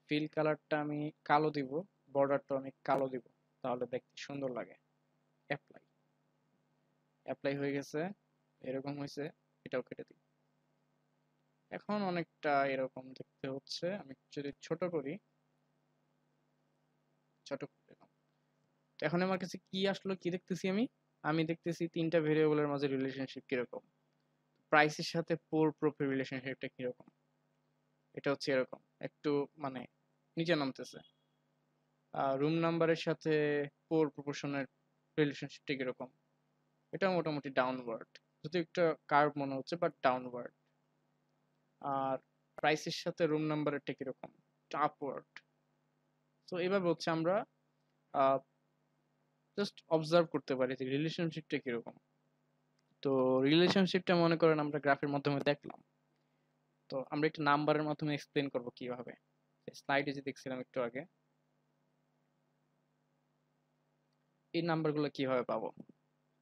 ফিল কালারটা আমি কালো দিব, বর্ডারটা আমি কালো দিব, তাহলে দেখতে সুন্দর লাগে। অ্যাপ্লাই, অ্যাপ্লাই হয়ে গেছে, এরকম হয়েছে। এটাও কেটে দিই। এখন অনেকটা এরকম দেখতে হচ্ছে। আমি যদি ছোট করি, ছোট করে দিলাম। তো এখন আমার কাছে কি আসলো, কি দেখতেছি আমি, আমি দেখতেছি তিনটা ভেরিয়েবলের মাঝে রিলেশনশিপ কিরকম, প্রাইসের সাথে পোর প্রফিট রিলেশনশিপটা কিরকম। এটা হচ্ছে এরকম একটু মানে নিচে নামতেছে। রুম নাম্বারের সাথে পোর প্রপোর্শনের রিলেশনশিপটা কিরকম, এটা মোটামুটি ডাউনওয়ার্ড, যদি একটা কার্ভ মনে হচ্ছে বাট ডাউনওয়ার্ড। আর প্রাইসের সাথে রুম নাম্বারেরটা কিরকম, আপওয়ার্ড। তো এভাবে হচ্ছে আমরা জাস্ট অবজার্ভ করতে পারি যে রিলেশনশিপটা কিরকম। তো রিলেশনশিপটা মনে করেন আমরা গ্রাফের মাধ্যমে দেখলাম, তো আমরা একটা নাম্বারের মাধ্যমে এক্সপ্লেন করব কিভাবে। স্লাইডে যে দেখছিলাম একটু আগে, এই নাম্বারগুলো কিভাবে পাবো,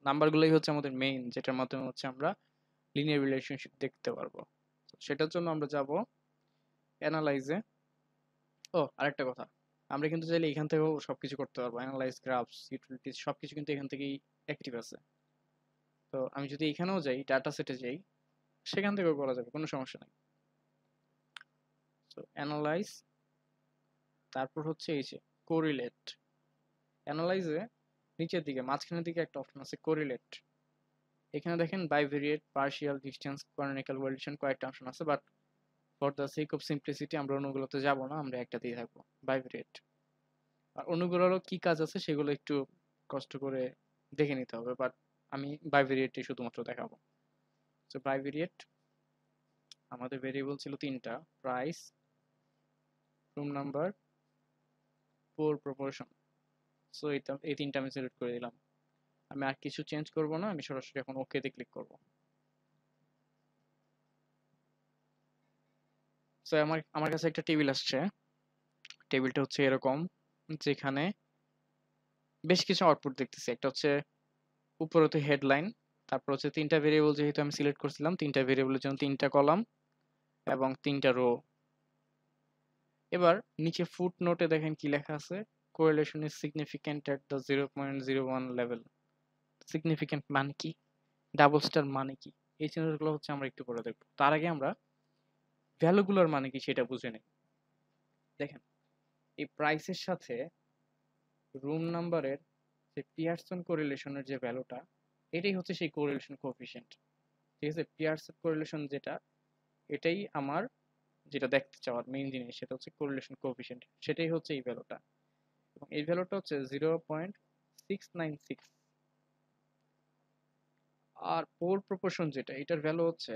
নাম্বারগুলোই হচ্ছে আমাদের মেইন, যেটার মাধ্যমে হচ্ছে আমরা লিনিয়ার রিলেশনশিপ দেখতে পারবো। তো সেটার জন্য আমরা যাব অ্যানালাইজে। ও আরেকটা কথা, আমরা কিন্তু চাইলে এখান থেকেও সবকিছু করতে পারবো, অ্যানালাইজ, গ্রাফস, ইউটিলিটিস সবকিছু কিন্তু এখান থেকেই অ্যাক্টিভ আছে। তো আমি যদি এখানেও যাই, ডাটা সেটে যাই, সেখান থেকেও করা যাবে, কোনো সমস্যা নেই। তো অ্যানালাইজ, তারপর হচ্ছে এই যে কোরিলেট। অ্যানালাইজে নিচের দিকে মাঝখানের দিকে একটা অপশন আছে কোরিলেট। এখানে দেখেন bivariate, partial, distance, canonical correlation কয়েকটা অপশন আছে, but for the sake of simplicity আমরা অন্যগুলোতে যাব না, আমরা একটাতেই থাকবো, বাইভেরিয়েট। আর অন্যগুলোরও কি কাজ আছে সেগুলো একটু কষ্ট করে দেখে নিতে হবে, বাট আমি বাইভেরিয়েটই শুধুমাত্র দেখাবো। তো বাইভেরিয়েট আমাদের ভেরিয়েবল ছিল তিনটা, প্রাইস, রুম নাম্বার, পোর প্রপোর্শন। সো এই তিনটা আমি সিলেক্ট করে দিলাম। আমি আর কিছু চেঞ্জ করব না, আমি সরাসরি এখন ওকেতে ক্লিক করব। সো আমার কাছে একটা টেবিল আসছে। টেবিলটা হচ্ছে এরকম, যেখানে বেশ কিছু আউটপুট দেখতেছি। একটা হচ্ছে উপরে তো হেডলাইন, তারপর হচ্ছে তিনটা ভেরিয়েবল যেহেতু আমি সিলেক্ট করছিলাম, তিনটা ভেরিয়েবলের জন্য তিনটা কলাম এবং তিনটা রো। এবার নিচে ফুট নোটে দেখেন কি লেখা আছে, correlation is significant at the 0.01 level. Significant মানে কি, ডাবল স্টার মানে কি, এই জিনিসগুলো হচ্ছে আমরা একটু পরে দেখবো। তার আগে আমরা ভ্যালুগুলোর মানে কি সেটা বুঝে নেই। দেখেন, এই প্রাইসের সাথে রুম নাম্বারের যে পিয়ারসন কোরিলেশনের যে ভ্যালুটা, এটাই হচ্ছে সেই কোরিলেশন কোএফিশিয়েন্ট। ঠিক আছে, পিয়ারসন কোরিলেশন যেটা, এটাই আমার যেটা দেখতে চাওয়ার মেইন জিনিস, সেটা হচ্ছে কোরিলেশন কোএফিশিয়েন্ট, সেটাই হচ্ছে এই ভ্যালুটা। এবং এই ভ্যালুটা হচ্ছে 0.696। আর পোর প্রপোর্শন যেটা, এটার ভ্যালু হচ্ছে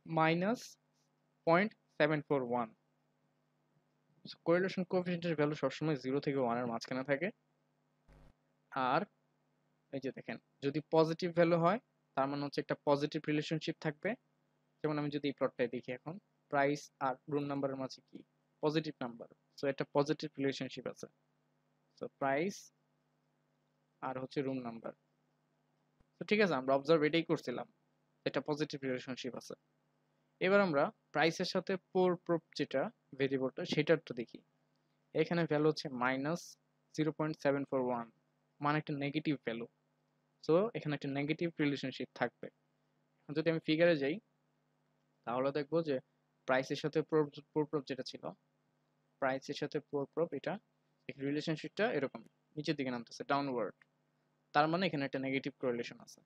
-0.741। কোরিলেশন কোএফিশিয়েন্টের ভ্যালু সবসময় 0 থেকে 1 এর মাঝখানে থাকে। আর এই যে দেখেন, যদি পজিটিভ ভ্যালু হয় তার মানে হচ্ছে একটা পজিটিভ রিলেশনশিপ থাকবে। যেমন আমি যদি এই প্লটটাই দেখি এখন, প্রাইস আর রুম নাম্বারের মাঝে কি পজিটিভ নাম্বার, সো একটা পজিটিভ রিলেশনশিপ আছে। সো প্রাইস আর হচ্ছে রুম নাম্বার। তো ঠিক আছে, আমরা অবজার্ভ এটাই করছিলাম, এটা পজিটিভ রিলেশনশিপ আছে। এবার আমরা প্রাইসের সাথে পোর প্রপ যেটা ভেরিয়েবলটা, সেটারটা দেখি। এখানে ভ্যালু হচ্ছে -0.741, মানে একটা নেগেটিভ ভ্যালু। সো এখানে একটা নেগেটিভ রিলেশনশিপ থাকবে। এখন যদি আমি ফিগারে যাই, তাহলে দেখবো যে প্রাইসের সাথে পোর প্রপ যেটা ছিল, প্রাইসের সাথে পোর প্রপ, এটা রিলেশনশিপটা এরকম নিচের দিকে নামতেছে, ডাউনওয়ার্ড। তার মানে এখানে একটা নেগেটিভ কোরিলেশন আছে,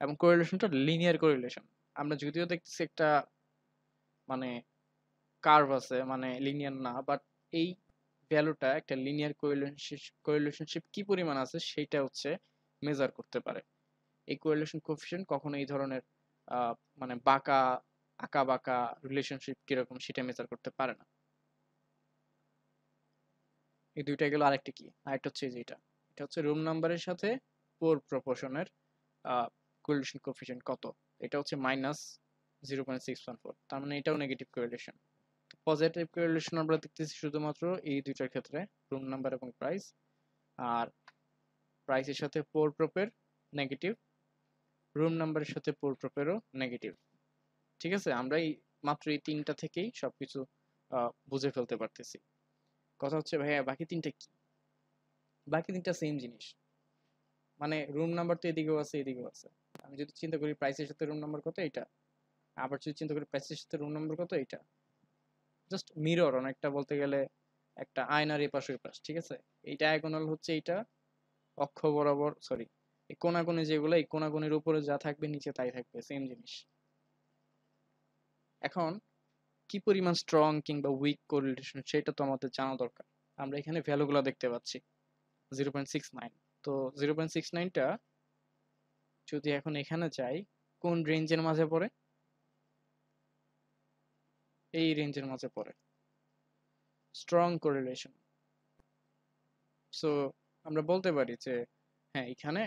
এবং কোরিলেশনটা লিনিয়ার কোরিলেশন। আমরা যদিও দেখতেছি একটা মানে কার্ভ আছে, মানে লিনিয়ার না, বাট এই ভ্যালুটা একটা লিনিয়ার কোরিলেশনশিপ কি পরিমাণ আছে সেটা হচ্ছে মেজার করতে পারে। এই কোরিলেশন কোএফিশিয়েন্ট কখনো এই ধরনের মানে বাঁকা আঁকা বাঁকা রিলেশনশিপ কিরকম সেটা মেজার করতে পারে না। এই দুইটা গেল, আরেকটা কি, আরেকটা হচ্ছে যেটা, এটা হচ্ছে রুম নাম্বারের সাথে পোর প্রপোর্শনের কোরিলেশন কোএফিশিয়েন্ট কত, এটা হচ্ছে -0.614, তার মানে এটাও নেগেটিভ কোরিলেশন। পজিটিভ কোরিলেশন আমরা দেখতেছি শুধুমাত্র এই দুইটার ক্ষেত্রে, রুম নাম্বার এবং প্রাইস। আর প্রাইসের সাথে পোর প্রপের নেগেটিভ, রুম নাম্বারের সাথে পোর প্রপেরও নেগেটিভ। ঠিক আছে, আমরা এই মাত্র এই তিনটা থেকেই সবকিছু বুঝে ফেলতে পারতেছি। কথা হচ্ছে ভাইয়া বাকি তিনটা কি, বাকি তিনটা সেম জিনিস, মানে রুম নাম্বার তো এদিকেও আছে এদিকেও আছে। আমি যদি চিন্তা করি প্রাইসের সাথে রুম নাম্বার কত, এটা, আবার যদি চিন্তা করি প্রাইসের সাথে রুম নাম্বার কত, এটা জাস্ট মিরর, অনেকটা বলতে গেলে একটা আয়নার এপাশ ওপাশ। ঠিক আছে, এই ডায়াগোনাল হচ্ছে এইটা, অক্ষ বরাবর, সরি, এই কোনাকুনি যেগুলো, এই কোনাকুনির উপরে যা থাকবে নিচে তাই থাকবে, সেম জিনিস। এখন কি পরিমাণ স্ট্রং কিংবা উইক কোরিলেশন সেটা তো আমাদের জানা দরকার। আমরা এখানে ভ্যালুগুলো দেখতে পাচ্ছি 0.69। তো 0.69টা যদি এখন এখানে যাই, কোন রেঞ্জের মাঝে পড়ে, এই রেঞ্জের মাঝে পড়ে, স্ট্রং কোরিলেশন। সো আমরা বলতে পারি যে হ্যাঁ এখানে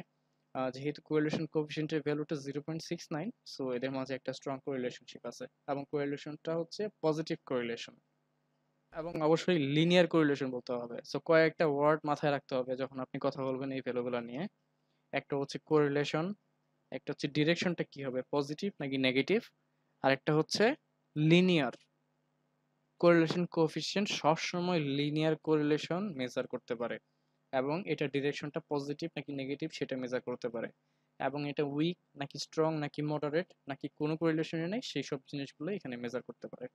যেহেতু কোরিলেশন কোএফিসিয়েন্টের ভ্যালুটা 0.69, সো এদের মাঝে একটা স্ট্রং কোরিলেশনশিপ আছে এবং কোরিলেশনটা হচ্ছে পজিটিভ কোরিলেশন এবং অবশ্যই লিনিয়ার কোরিলেশন বলতে হবে। সো কয়েকটা ওয়ার্ড মাথায় রাখতে হবে যখন আপনি কথা বলবেন এই ভ্যালুগুলো নিয়ে। একটা হচ্ছে কোরিলেশন, একটা হচ্ছে ডিরেকশনটা কি হবে, পজিটিভ নাকি নেগেটিভ, আর একটা হচ্ছে লিনিয়ার কোরিলেশন কোএফিসিয়েন্ট সবসময় লিনিয়ার কোরিলেশন মেজার করতে পারে এবং এটা ডিরেকশনটা পজিটিভ নাকি নেগেটিভ সেটা মেজার করতে পারে এবং এটা উইক নাকি স্ট্রং নাকি মডারেট নাকি কোনো কোরিলেশনই নেই সেই সব জিনিসগুলো এখানে মেজার করতে পারে।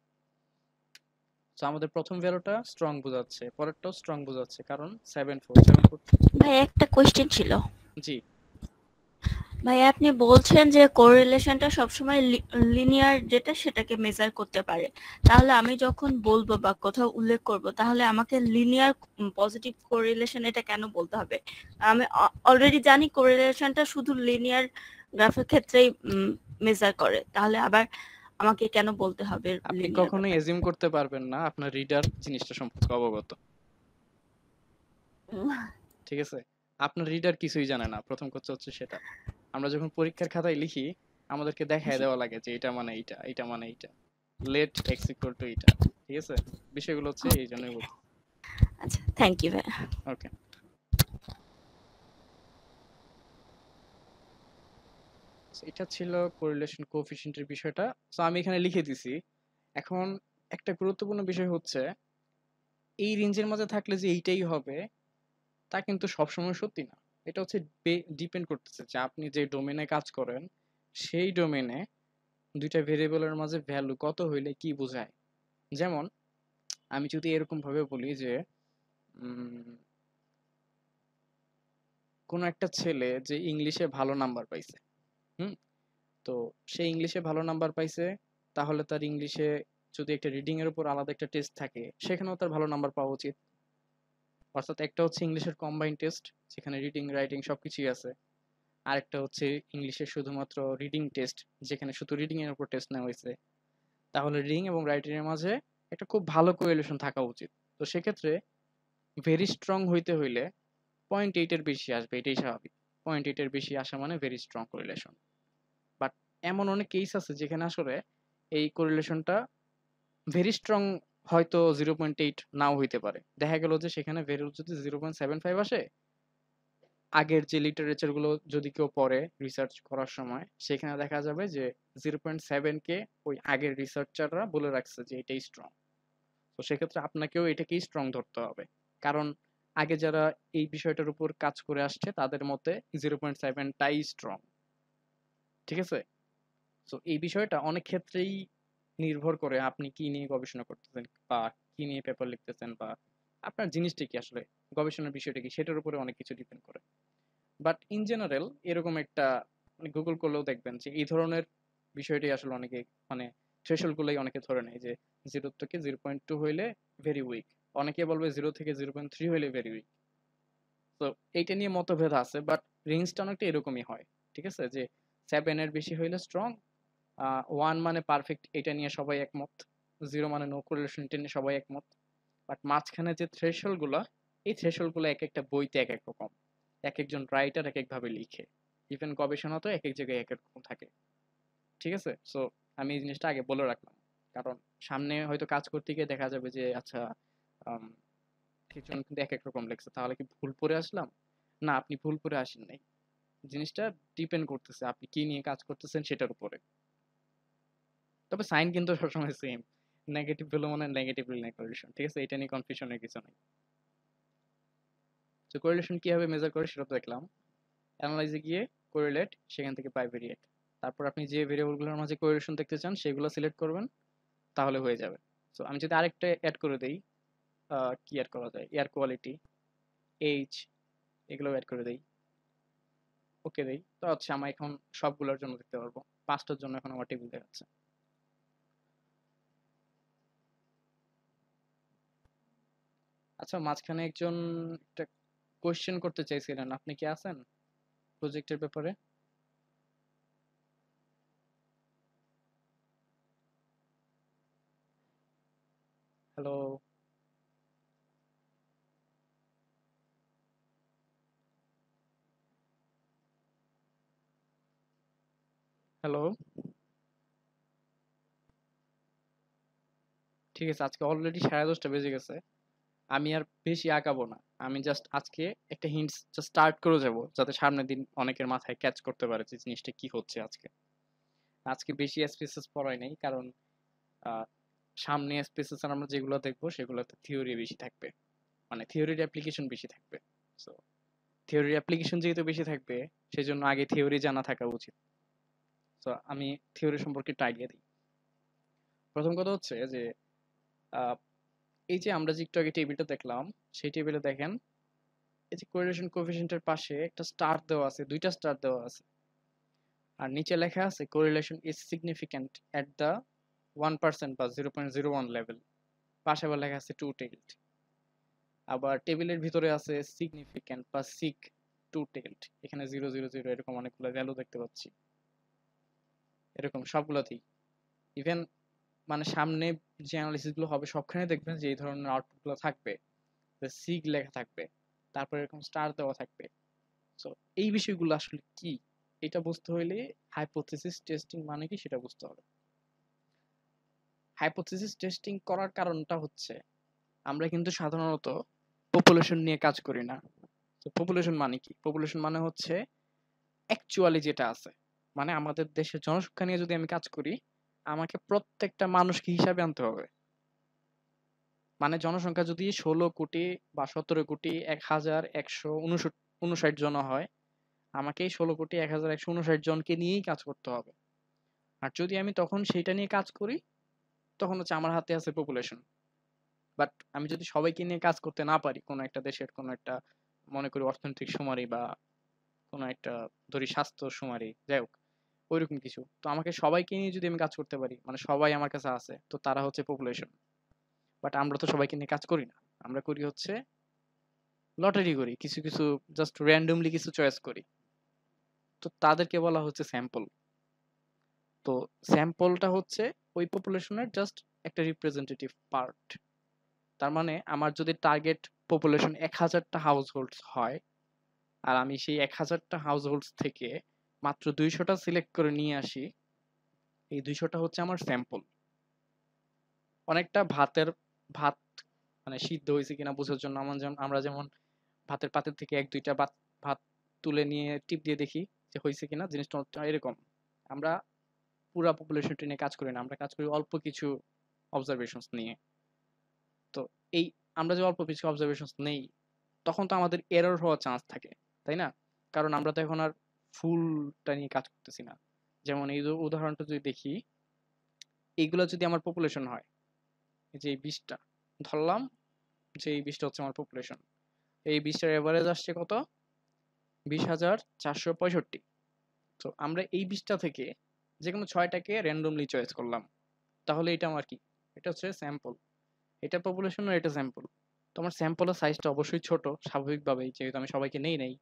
তো আমাদের প্রথম ভ্যালুটা স্ট্রং বোঝাচ্ছে, পরেরটাও স্ট্রং বোঝাচ্ছে কারণ 7.4 ভাই একটা কোশ্চেন ছিল। জি ভাই আপনি বলছেন যে কোরিলেশনটা সবসময় লিনিয়ার যেটা সেটাকে মেজার করতে পারে, তাহলে আমি যখন বলবো বা কোথাও উল্লেখ করব তাহলে আমাকে লিনিয়ার পজিটিভ কোরিলেশন এটা কেন বলতে হবে? আমি অলরেডি জানি কোরিলেশনটা শুধু লিনিয়ার গ্রাফের ক্ষেত্রেই মেজার করে, তাহলে আবার আমাকে কেন বলতে হবে আপনি লিনিয়ার কখনোই এজিউম করতে পারবেন না আপনার রিডার জিনিসটা সম্পর্কে অবগত, ঠিক আছে? আপনার রিডার কিছুই জানে না, প্রথম কথা হচ্ছে সেটা। আমরা যখন পরীক্ষার খাতায় লিখি আমাদেরকে দেখায় দেওয়া লাগে যে এটা মানে এইটা, এটা মানে এইটা, লেট এক্স ইকুয়াল টু এইটা, ঠিক আছে? বিষয়গুলো হচ্ছে এই জন্যই বলতে। আচ্ছা, থ্যাংক ইউ ভাই। ওকে, এটা ছিল কোরিলেশন কোএফিসিয়েন্টের বিষয়টা। সো আমি এখানে লিখে দিছি। এখন একটা গুরুত্বপূর্ণ বিষয় হচ্ছে এই রেঞ্জের মাঝে থাকলে যে এইটাই হবে তা কিন্তু সবসময় সত্যি না। এটা হচ্ছে ডিপেন্ড করতেছে যে আপনি যে ডোমেনে কাজ করেন সেই ডোমেনে দুইটা ভেরিয়েবলের মাঝে ভ্যালু কত হইলে কি বোঝায়। যেমন আমি যদি এরকম ভাবে বলি যে কোনো একটা ছেলে যে ইংলিশে ভালো নাম্বার পাইছে, হুম, তো সে ইংলিশে ভালো নাম্বার পাইছে, তাহলে তার ইংলিশে যদি একটা রিডিং এর উপর আলাদা একটা টেস্ট থাকে সেখানেও তার ভালো নাম্বার পাওয়া উচিত। অর্থাৎ একটা হচ্ছে ইংলিশের কম্বাইন্ড টেস্ট যেখানে রিডিং রাইটিং সবকিছুই আছে, আরেকটা হচ্ছে ইংলিশের শুধুমাত্র রিডিং টেস্ট যেখানে শুধু রিডিং এর উপর টেস্ট নেওয়া হয়েছে। তাহলে রিডিং এবং রাইটিং এর মাঝে একটা খুব ভালো কোরিলেশন থাকা উচিত। তো সেক্ষেত্রে ভেরি স্ট্রং হইতে হইলে 0.8 এর বেশি আসবে, এটাই স্বাভাবিক। 0.8 এর বেশি আসা মানে ভেরি স্ট্রং কোরিলেশন। বাট এমন অনেক কেস আছে যেখানে আসলে এই কোরিলেশনটা ভেরি স্ট্রং হয়তো 0.8 নাও হইতে পারে। দেখা গেল যে সেখানে ভ্যালু যদি 0.75 আসে, আগের যে লিটারেচার গুলো যদি কেউ পড়ে রিসার্চ করার সময় সেখানে দেখা যাবে যে 0.7 কে ওই আগের রিসার্চাররা বলে রাখছে যে এটাই স্ট্রং। তো সেক্ষেত্রে আপনাকেও এটাকেই স্ট্রং ধরতে হবে, কারণ আগে যারা এই বিষয়টার উপর কাজ করে আসছে তাদের মতে 0.7টাই স্ট্রং, ঠিক আছে? তো এই বিষয়টা অনেক ক্ষেত্রেই নির্ভর করে আপনি কি নিয়ে গবেষণা করতেছেন বা কি নিয়ে পেপার লিখতেছেন বা আপনার জিনিসটা কি আসলে, গবেষণার বিষয়টা কি সেটার উপরে অনেক কিছু ডিপেন্ড করে। বাট ইন জেনারেল এরকম একটা মানে গুগল করলেও দেখবেন যে এই ধরনের বিষয়টি আসলে অনেকে মানে থ্রেশহোল্ড গুলোই অনেকে ধরে নেয় যে 0 থেকে 0.2 হইলে ভেরি উইক, অনেকে বলবে 0 থেকে 0.3 হইলে ভেরি উইক। তো এইটা নিয়ে মতভেদ আছে, বাট রেঞ্জটা অনেকটা এরকমই হয়, ঠিক আছে? যে 7 এর বেশি হইলে স্ট্রং, 1 মানে পারফেক্ট, এটা নিয়ে সবাই একমত, 0 মানে নো কোরিলেশন, এটা নিয়ে সবাই একমত। বাট মাঝখানে যে থ্রেশহোল্ড গুলো, এই থ্রেশহোল্ড গুলো এক একটা বইতে এক এক রকম, এক একজন রাইটার এক একভাবে লিখে, ইভেন গবেষণা তো এক এক জায়গায় এক এক রকম থাকে, ঠিক আছে? সো আমি এই জিনিসটা আগে বলে রাখলাম, কারণ সামনে হয়তো কাজ করতে গিয়ে দেখা যাবে যে আচ্ছা একজন কিন্তু এক এক রকম লেখছে, তাহলে কি ভুল পড়ে আসলাম? না, আপনি ভুল পড়ে আসেন নাই। জিনিসটা ডিপেন্ড করতেছে আপনি কি নিয়ে কাজ করতেছেন সেটার উপরে। তবে সাইন কিন্তু সবসময় সেম, নেগেটিভ ভ্যালু মানে নেগেটিভ লিনিয়ার কোরিলেশন, ঠিক আছে? এটা নিয়ে কনফিউশনের কিছু নাই। তো কোরিলেশন কিভাবে মেজার করে সেটা তো দেখলাম। অ্যানালাইজে গিয়ে কোরিলেট, সেখান থেকে বাইভেরিয়েট, তারপর আপনি যে ভেরিয়েবলগুলোর মাঝে কোরিলেশন দেখতে চান সেগুলো সিলেক্ট করবেন, তাহলে হয়ে যাবে। সো আমি যদি আরেকটা অ্যাড করে দেই, কি অ্যাড করা যায়, এয়ার কোয়ালিটি, এইচ, এগুলো অ্যাড করে দেই, ওকে দেই, তো হচ্ছে আমার এখন সবগুলোর জন্য দেখতে পারবো, 5টার জন্য এখন আমার টেবিল দেখাচ্ছে। আচ্ছা, মাঝখানে একজন একটা কোয়েশ্চেন করতে চাইছিলেন, আপনি কি আছেন প্রজেক্টের ব্যাপারে? Hello, hello. ঠিক আছে, আজকে অলরেডি 10:30 বেজে গেছে। আমি আর বেশি আগাবো না। আমি জাস্ট আজকে একটা হিন্টস জাস্ট স্টার্ট করে যাব, যাতে সামনের দিন অনেকের মাথায় ক্যাচ করতে পারে যে জিনিসটা কি হচ্ছে আজকে। আজকে বেশি স্পেসেস পড়াই নাই, কারণ আহ, সামনে স্পেসেস আমরা যেগুলো দেখবো সেগুলোতে থিওরি বেশি থাকবে, মানে থিওরির অ্যাপ্লিকেশন বেশি থাকবে। সো থিওরির অ্যাপ্লিকেশন যেহেতু বেশি থাকবে, সেজন্য আগে থিওরি জানা থাকা উচিত। সো আমি থিওরি সম্পর্কে একটা আইডিয়া দিই। প্রথম কথা হচ্ছে যে আহ, এই যে আমরা যে একটু আগে টেবিলটা দেখলাম, সেই টেবিলে দেখেন এই যে কোরিলেশন কোএফিসিয়েন্টের পাশে একটা স্টার দেওয়া আছে, দুইটা স্টার দেওয়া আছে, আর নিচে লেখা আছে correlation is significant at the 1% বা 0.01 লেভেল। পাশে আবার লেখা আছে টু টেইলড। আবার টেবিলের ভিতরে আছে সিগনিফিক্যান্ট বা সিগ টু টেইলড। এখানে 000 এরকম অনেকগুলো ভ্যালু দেখতে পাচ্ছি, এরকম সবগুলোতেই। ইভেন মানে সামনে যে অ্যানালিসিস গুলো হবে সবখানে দেখবেন যে এই ধরনের আউটপুট গুলো থাকবে, সিগ লেখা থাকবে, তারপর এরকম স্টার দেওয়া থাকবে। সো এই বিষয়গুলো আসলে কি, এটা বুঝতে হইলে হাইপোথিসিস টেস্টিং মানে কি সেটা বুঝতে হবে। হাইপোথিসিস টেস্টিং করার কারণটা হচ্ছে আমরা কিন্তু সাধারণত পপুলেশন নিয়ে কাজ করি না। তো পপুলেশন মানে কি? পপুলেশন মানে হচ্ছে অ্যাকচুয়ালি যেটা আছে, মানে আমাদের দেশের জনসংখ্যা নিয়ে যদি আমি কাজ করি, আমাকে প্রত্যেকটা মানুষকে হিসাবে আনতে হবে। মানে জনসংখ্যা যদি 16 কোটি বা 17 কোটি 1159 জন হয়, আমাকে 16 কোটি 1159 জনকে নিয়েই কাজ করতে হবে। আর যদি আমি তখন সেইটা নিয়ে কাজ করি, তখন হচ্ছে আমার হাতে আছে পপুলেশন। বাট আমি যদি সবাইকে নিয়ে কাজ করতে না পারি, কোনো একটা দেশের কোনো একটা, মনে করি অর্থনৈতিক সুমারি বা কোনো একটা ধরি স্বাস্থ্য সুমারি, যাই হোক ওইরকম কিছু, তো আমাকে সবাইকে নিয়ে যদি আমি কাজ করতে পারি, মানে সবাই আমার কাছে আছে, তো তারা হচ্ছে পপুলেশন। বাট আমরা তো সবাইকে নিয়ে কাজ করি না, আমরা করি হচ্ছে লটারি করি, কিছু কিছু জাস্ট র্যান্ডমলি কিছু চয়েস করি, তো তাদেরকে বলা হচ্ছে স্যাম্পল। তো স্যাম্পলটা হচ্ছে ওই পপুলেশনের জাস্ট একটা রিপ্রেজেন্টেটিভ পার্ট। তার মানে আমার যদি টার্গেট পপুলেশন 1000টা হাউস হোল্ডস হয়, আর আমি সেই 1000টা হাউস হোল্ডস থেকে মাত্র 200টা সিলেক্ট করে নিয়ে আসি, এই 200টা হচ্ছে আমার স্যাম্পল। অনেকটা ভাত মানে সিদ্ধ হয়েছে কিনা বোঝার জন্য আমরা যেমন ভাতের পাতের থেকে 1-2টা ভাত তুলে নিয়ে টিপ দিয়ে দেখি যে হয়েছে কিনা, জিনিসটা এরকম। আমরা পুরা পপুলেশনটা নিয়ে কাজ করি না, আমরা কাজ করি অল্প কিছু অবজারভেশনস নিয়ে। তো এই আমরা যে অল্প কিছু অবজারভেশনস নেই, তখন তো আমাদের এরর হওয়ার চান্স থাকে, তাই না? কারণ আমরা তো এখন আর ফুলটা নিয়ে কাজ করতেছি না। যেমন এই যে উদাহরণটা যদি দেখি, এইগুলো যদি আমার পপুলেশন হয়, যে এই 20টা ধরলাম যে এই 20টা হচ্ছে আমার পপুলেশন, এই 20টার এভারেজ আসছে কত? 20,465। তো আমরা এই 20টা থেকে যে কোনো 6টাকে র্যান্ডমলি চয়েস করলাম, তাহলে এটা আমার কি? এটা হচ্ছে স্যাম্পল। এটা পপুলেশন আর এটা স্যাম্পল। তো আমার স্যাম্পলের সাইজটা অবশ্যই ছোট, স্বাভাবিকভাবেই, যেহেতু আমি সবাইকে নেই।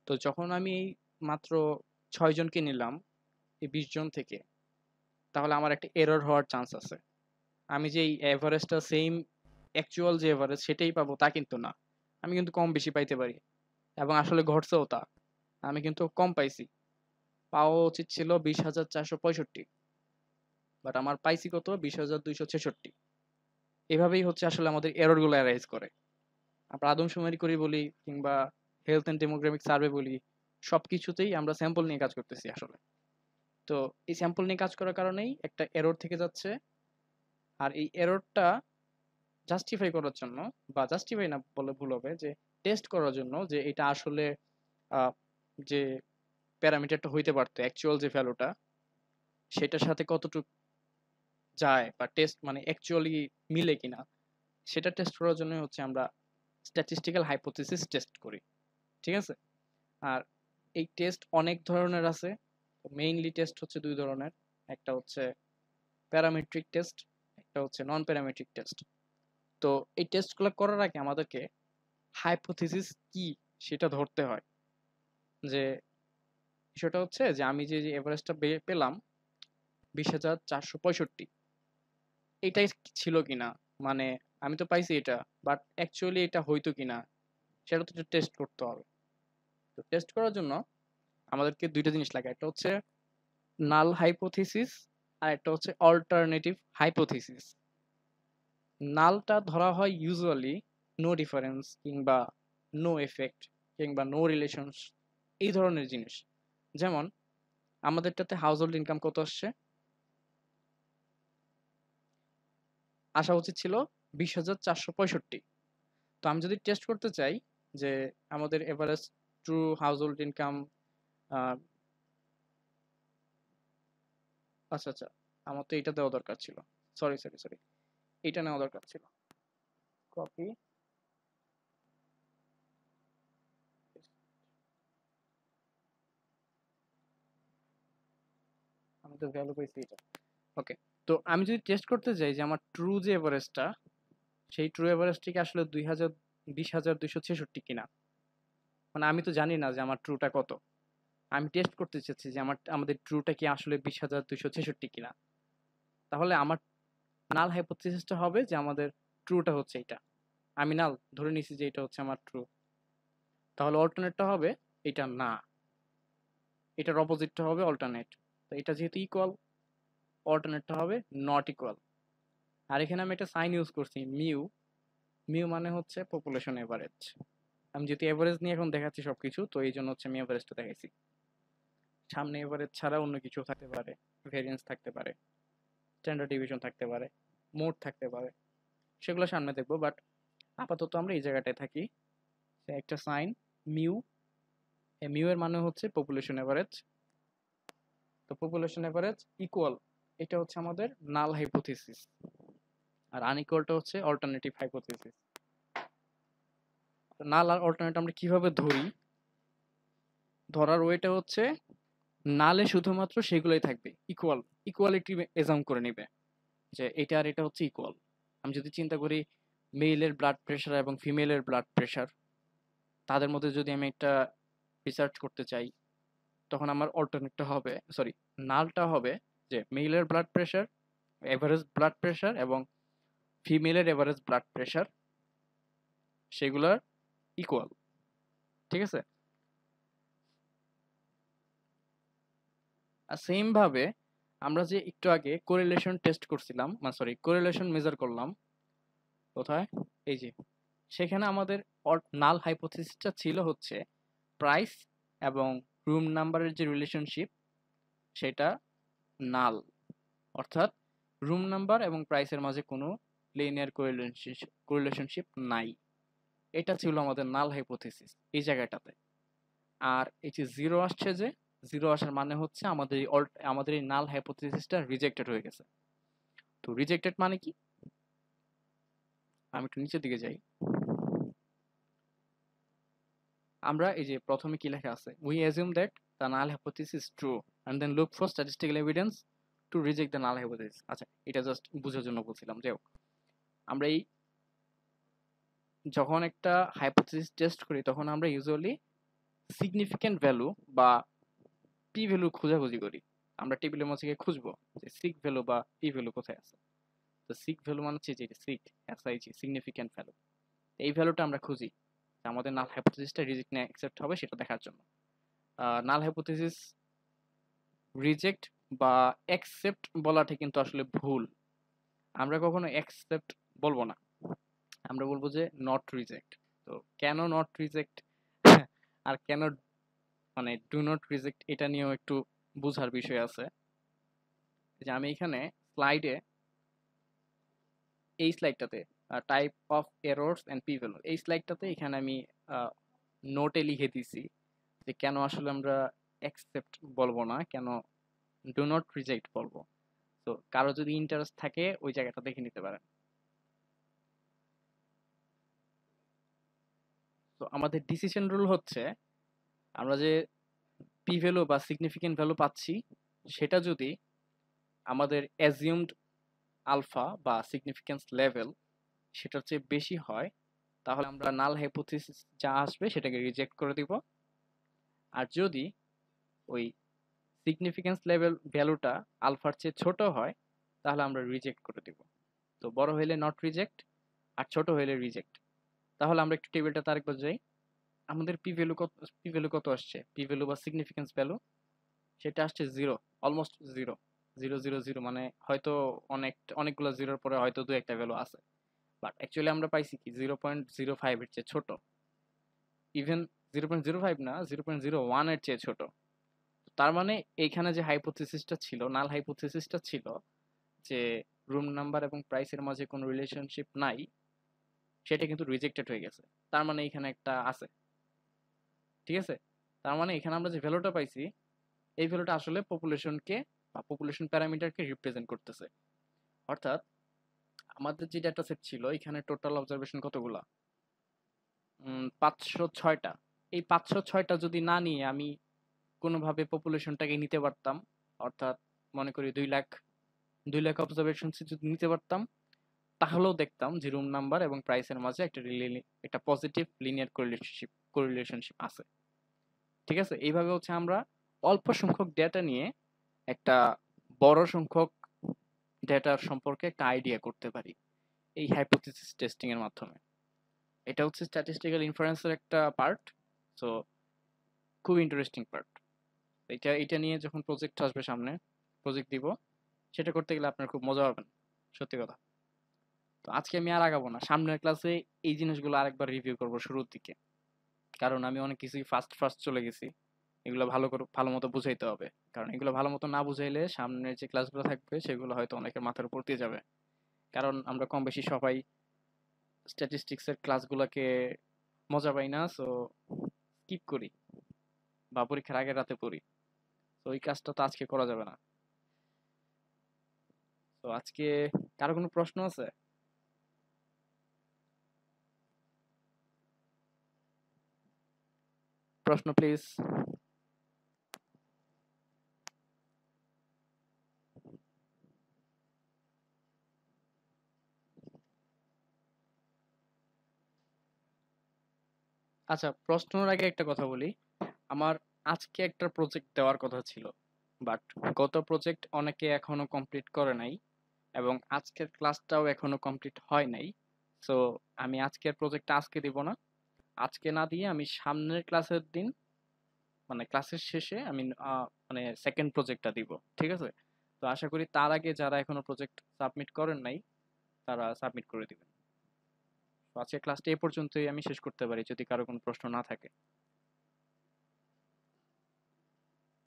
তো যখন আমি এই মাত্র 6 জনকে নিলাম এই 20 জন থেকে, তাহলে আমার একটা এরর হওয়ার চান্স আছে। আমি যে এই এভারেজটা সেম অ্যাকচুয়াল যে এভারেজ সেটাই পাবো তা কিন্তু না, আমি কিন্তু কম বেশি পাইতে পারি, এবং আসলে ঘটছেও তা। আমি কিন্তু কম পাইছি, পাওয়া উচিত ছিল 20,465, বাট আমার পাইছি কত? 20,266। এভাবেই হচ্ছে আসলে আমাদের এরর গুলো অ্যারাইজ করে। আমরা আদমশুমারি করি বলি, কিংবা হেলথ এন্ড ডেমোগ্রাফিক সার্ভে বলি, সবকিছুতেই আমরা স্যাম্পল নিয়ে কাজ করতেছি আসলে। তো এই স্যাম্পল নিয়ে কাজ করার কারণেই একটা এরর থেকে যাচ্ছে। আর এই এররটা জাস্টিফাই করার জন্য, বা জাস্টিফাই না বলে ভুল হবে, যে টেস্ট করার জন্য যে এটা আসলে আহ, যে প্যারামিটারটা হইতে পারতো অ্যাকচুয়াল যে ভ্যালুটা, সেটার সাথে কতটুকু যায়, বা টেস্ট মানে অ্যাকচুয়ালি মিলে কিনা, সেটা টেস্ট করার জন্য হচ্ছে আমরা স্ট্যাটিস্টিক্যাল হাইপোথিসিস টেস্ট করি। ঠিক আছে? আর এই টেস্ট অনেক ধরনের আছে। মেইনলি টেস্ট হচ্ছে দুই ধরনের, একটা হচ্ছে প্যারামেট্রিক টেস্ট, একটা হচ্ছে নন প্যারামেট্রিক টেস্ট। তো এই টেস্টগুলো করার আগে আমাদেরকে হাইপোথিসিস কি সেটা ধরতে হয়। যে বিষয়টা হচ্ছে যে আমি যে এভারেজটা পেলাম 20,465, এটাই ছিল কিনা, মানে আমি তো পাইছি এটা, বাট অ্যাকচুয়ালি এটা হইতো কিনা সেটা তো টেস্ট করতে হবে। তো টেস্ট করার জন্য আমাদেরকে দুইটা জিনিস লাগে, একটা হচ্ছে নাল হাইপোথিসিস আর একটা হচ্ছে অল্টারনেটিভ হাইপোথিসিস। নালটা ধরা হয় ইউজুয়ালি নো ডিফারেন্স কিংবা নো এফেক্ট কিংবা নো রিলেশনস, এই ধরনের জিনিস। যেমন আমাদেরটাতে হাউস হোল্ড ইনকাম কত আসছে, আসা উচিত ছিল 20,465। তো আমি যদি টেস্ট করতে চাই যে আমাদের average true house hold income, আচ্ছা আচ্ছা, আমার তো এটা দেওয়া দরকার ছিল, সরি সরি সরি, এটা নেওয়া দরকার ছিল। কপি, আমি তো ভ্যালু পাইছি এটা। ওকে, তো আমি যদি টেস্ট করতে চাই যে আমার ট্রু যে এভারেজটা, সেই ট্রু এভারেজটি কি আসলে 20,266 কিনা, মানে আমি তো জানি না যে আমার ট্রুটা কত। আমি টেস্ট করতে চাচ্ছি যে আমাদের ট্রুটা কি আসলে 20,266 কিনা। তাহলে আমার নাল হাইপোথিসিসটা হবে যে আমাদের ট্রুটা হচ্ছে এটা, আমি নাল ধরে নিছি যে এটা হচ্ছে আমার ট্রু। তাহলে অল্টারনেটটা হবে এটা না, এটার অপোজিটটা হবে অল্টারনেট। তো এটা যেহেতু ইকুয়াল, অল্টারনেটটা হবে নট ইকুয়াল। আর এখানে আমি একটা সাইন ইউজ করছি মিউ, মিউ মানে হচ্ছে পপুলেশন এভারেজ। আমি যেহেতু এভারেজ নিয়ে এখন দেখাচ্ছি সবকিছু, তো এই জন্য হচ্ছে আমি এভারেজটা দেখাইছি। সামনে এভারেজ ছাড়া অন্য কিছু থাকতে পারে, ভেরিয়েন্স থাকতে পারে, স্ট্যান্ডার্ড ডিভিশন থাকতে পারে, মোড থাকতে পারে, সেগুলো সামনে দেখবো। বাট আপাতত আমরা এই জায়গাটায় থাকি। একটা সাইন মিউ, এই মিউ এর মানে হচ্ছে পপুলেশন এভারেজ। তো পপুলেশন এভারেজ ইকুয়াল, এটা হচ্ছে আমাদের নাল হাইপোথিসিস, আর আনইকুয়ালটা হচ্ছে অল্টারনেটিভ হাইপোথিসিস। নাল আর অল্টারনেট আমরা কিভাবে ধরি, ধরার ওয়েটা হচ্ছে নালে শুধুমাত্র সেগুলোই থাকবে ইকুয়াল, ইকুয়ালিটি এজাম করে নিবে যে এটা আর এটা হচ্ছে ইকুয়াল। আমি যদি চিন্তা করি মেইলের ব্লাড প্রেশার এবং ফিমেলের ব্লাড প্রেশার, তাদের মধ্যে যদি আমি একটা রিসার্চ করতে চাই, তখন আমার অল্টারনেটটা হবে, সরি নালটা হবে যে মেইলের blood pressure, average blood pressure এবং ফিমেলের এভারেজ ব্লাড প্রেশার সেগুলোর ইকুয়াল। ঠিক আছে, আর সেম ভাবে আমরা যে একটু আগে কোরিলেশন টেস্ট করছিলাম, মানে সরি কোরিলেশন মেজার করলাম কোথায়, এই যে সেখানে আমাদের নাল হাইপোথিসিসটা ছিল হচ্ছে প্রাইস এবং রুম নাম্বারের যে রিলেশনশিপ সেটা নাল, অর্থাৎ রুম নাম্বার এবং প্রাইসের মাঝে কোনো লিনিয়ার কোরিলেশনশিপ নাই। এটা ছিল আমাদের নাল হাইপোথিসিস এই জায়গাটাতে। আর এই যে জিরো আসছে, যে জিরো আসার মানে হচ্ছে আমাদের এই নাল হাইপোথিসিসটা রিজেক্টেড হয়ে গেছে। তো রিজেক্টেড মানে কি, আমি একটু নিচের দিকে যাই। আমরা এই যে প্রথমে কি লেখা আছে, we assume that the null hypothesis is true and then look for statistical evidence to reject the null hypothesis. আচ্ছা, এটা জাস্ট বোঝার জন্য বলছিলাম। যাই হোক, আমরা এই যখন একটা হাইপোথিসিস টেস্ট করি তখন আমরা ইউজুয়ালি সিগনিফিক্যান্ট ভ্যালু বা পি ভ্যালু খোঁজাখুঁজি করি। আমরা টেবিলের মধ্যে গিয়ে খুঁজবো যে সিগ ভ্যালু বা পি ভ্যালু কোথায় আছে। তো সিগ ভ্যালু মানে হচ্ছে যে সিগ, এসআইজি, সিগনিফিক্যান্ট ভ্যালু। এই ভ্যালুটা আমরা খুঁজি, আমাদের নাল হাইপোথিসিসটা রিজেক্ট না অ্যাকসেপ্ট হবে সেটা দেখার জন্য। নাল হাইপোথিসিস রিজেক্ট বা অ্যাকসেপ্ট বলাটা কিন্তু আসলে ভুল। আমরা কখনো অ্যাকসেপ্ট বলবো না, আমরা বলবো যে নট রিজেক্ট। তো কেন নট রিজেক্ট আর কেন মানে ডু নট রিজেক্ট, এটা নিয়েও একটু বোঝার বিষয় আছে। যে আমি এখানে স্লাইডে, এই স্লাইডটাতে type of errors and P value, এই স্লাইডটাতে এখানে আমি নোটে লিখে দিছি যে কেন আসলে আমরা অ্যাকসেপ্ট বলবো না, কেন ডু নট রিজেক্ট বলবো। তো কারো যদি ইন্টারেস্ট থাকে ওই জায়গাটা দেখে নিতে পারেন। তো আমাদের ডিসিশন রুল হচ্ছে আমরা যে পি ভ্যালু বা সিগনিফিকেন্ট ভ্যালু পাচ্ছি সেটা যদি আমাদের অ্যাজিউমড আলফা বা সিগনিফিকেন্স লেভেল সেটার চেয়ে বেশি হয়, তাহলে আমরা নাল হাইপোথিসিস যা আসবে সেটাকে রিজেক্ট করে দিব। আর যদি ওই সিগনিফিকেন্স লেভেল ভ্যালুটা আলফার চেয়ে ছোট হয় তাহলে আমরা রিজেক্ট করে দিব। তো তো বড় হইলে নট রিজেক্ট আর ছোট হইলে রিজেক্ট। তাহলে আমরা একটু টেবিলটাতে আরেকবার যাই। আমাদের পি ভ্যালু কত আসছে, পি ভ্যালু বা সিগনিফিকেন্স ভ্যালু সেটা আসছে 0, অলমোস্ট 0, 0 0 0, মানে হয়তো অনেকগুলো জিরোর পরে হয়তো দু একটা ভ্যালু আছে, বাট অ্যাকচুয়ালি আমরা পাইছি কি 0.05 এর চেয়ে ছোট, ইভেন 0.05 না, 0.01 এর চেয়ে ছোট। তার মানে এইখানে যে হাইপোথিসিসটা ছিল, নাল হাইপোথিসিসটা ছিল যে রুম নাম্বার এবং প্রাইসের মাঝে কোনো রিলেশনশিপ নাই, সেটা কিন্তু রিজেক্টেড হয়ে গেছে। তার মানে এখানে একটা আছে, ঠিক আছে। তার মানে এখানে আমরা যে ভ্যালুটা পাইছি, এই ভ্যালুটা আসলে পপুলেশনকে বা পপুলেশন প্যারামিটারকে রিপ্রেজেন্ট করতেছে। অর্থাৎ আমাদের যে ডাটা সেট ছিল, এখানে টোটাল অবজারভেশন কতগুলা, 506টা। এই 506টা যদি না নিয়ে আমি কোনোভাবে পপুলেশনটাকে নিতে পারতাম, অর্থাৎ মনে করি 2 লাখ অবজারভেশন যদি নিতে পারতাম, তাহলেও দেখতাম যে রুম নাম্বার এবং প্রাইসের মাঝে একটা পজিটিভ লিনিয়ার কোরিলেশনশিপ আছে, ঠিক আছে। এইভাবে হচ্ছে আমরা অল্প সংখ্যক ডেটা নিয়ে একটা বড় সংখ্যক ডেটার সম্পর্কে একটা আইডিয়া করতে পারি এই হাইপোথিসিস টেস্টিং এর মাধ্যমে। এটা হচ্ছে স্ট্যাটিস্টিক্যাল ইনফারেন্সের একটা পার্ট, সো খুব ইন্টারেস্টিং পার্ট। এটা নিয়ে যখন প্রজেক্ট আসবে সামনে, প্রজেক্ট দিব, সেটা করতে গেলে আপনার খুব মজা হবে, সত্যি কথা। তো আজকে আমি আর আগাবো না, সামনের ক্লাসে এই জিনিসগুলো আরেকবার রিভিউ করব শুরুর দিকে, কারণ আমি অনেক কিছুই ফার্স্ট চলে গেছি। এগুলো ভালো মতো বুঝাইতে হবে, কারণ এগুলো ভালো মতো না বুঝাইলে সামনের যে ক্লাসগুলো থাকবে সেগুলো হয়তো অনেকের মাথার উপর দিয়ে যাবে। কারণ আমরা কম বেশি সবাই স্ট্যাটিস্টিক্সের ক্লাসগুলোকে মজা পাই না, সো স্কিপ করি বা পরীক্ষার আগের রাতে পড়ি। তো ওই কাজটা তো আজকে করা যাবে না। তো আজকে কারো কোনো প্রশ্ন আছে? প্রশ্ন প্লিজ। আচ্ছা, প্রশ্নের আগে একটা কথা বলি। আমার আজকে একটা প্রজেক্ট দেওয়ার কথা ছিল, বাট গত প্রজেক্ট অনেকে এখনো কমপ্লিট করে নাই এবং আজকের ক্লাসটাও এখনো কমপ্লিট হয় নাই। সো আমি আজকের প্রজেক্টটা আজকে দিব না, আজকে না দিয়ে আমি সামনের ক্লাসের দিন, মানে ক্লাসের শেষে আমি মানে সেকেন্ড প্রজেক্টটা দিব, ঠিক আছে। তো আশা করি তার আগে যারা এখনো প্রজেক্ট সাবমিট করেন নাই তারা সাবমিট করে দিবেন। তো আজকে ক্লাসটা এই পর্যন্তই আমি শেষ করতে পারি যদি কারো কোনো প্রশ্ন না থাকে।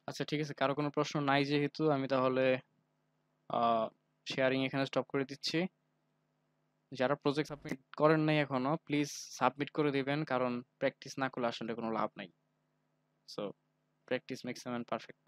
আচ্ছা ঠিক আছে, কারো কোনো প্রশ্ন নাই যেহেতু আমি তাহলে শেয়ারিং এখানে স্টপ করে দিচ্ছি। যারা প্রজেক্ট সাবমিট করেন নাই এখনো, প্লিজ সাবমিট করে দিবেন, কারণ প্র্যাকটিস না করলে আসলে কোনো লাভ নাই। So practice makes a man perfect.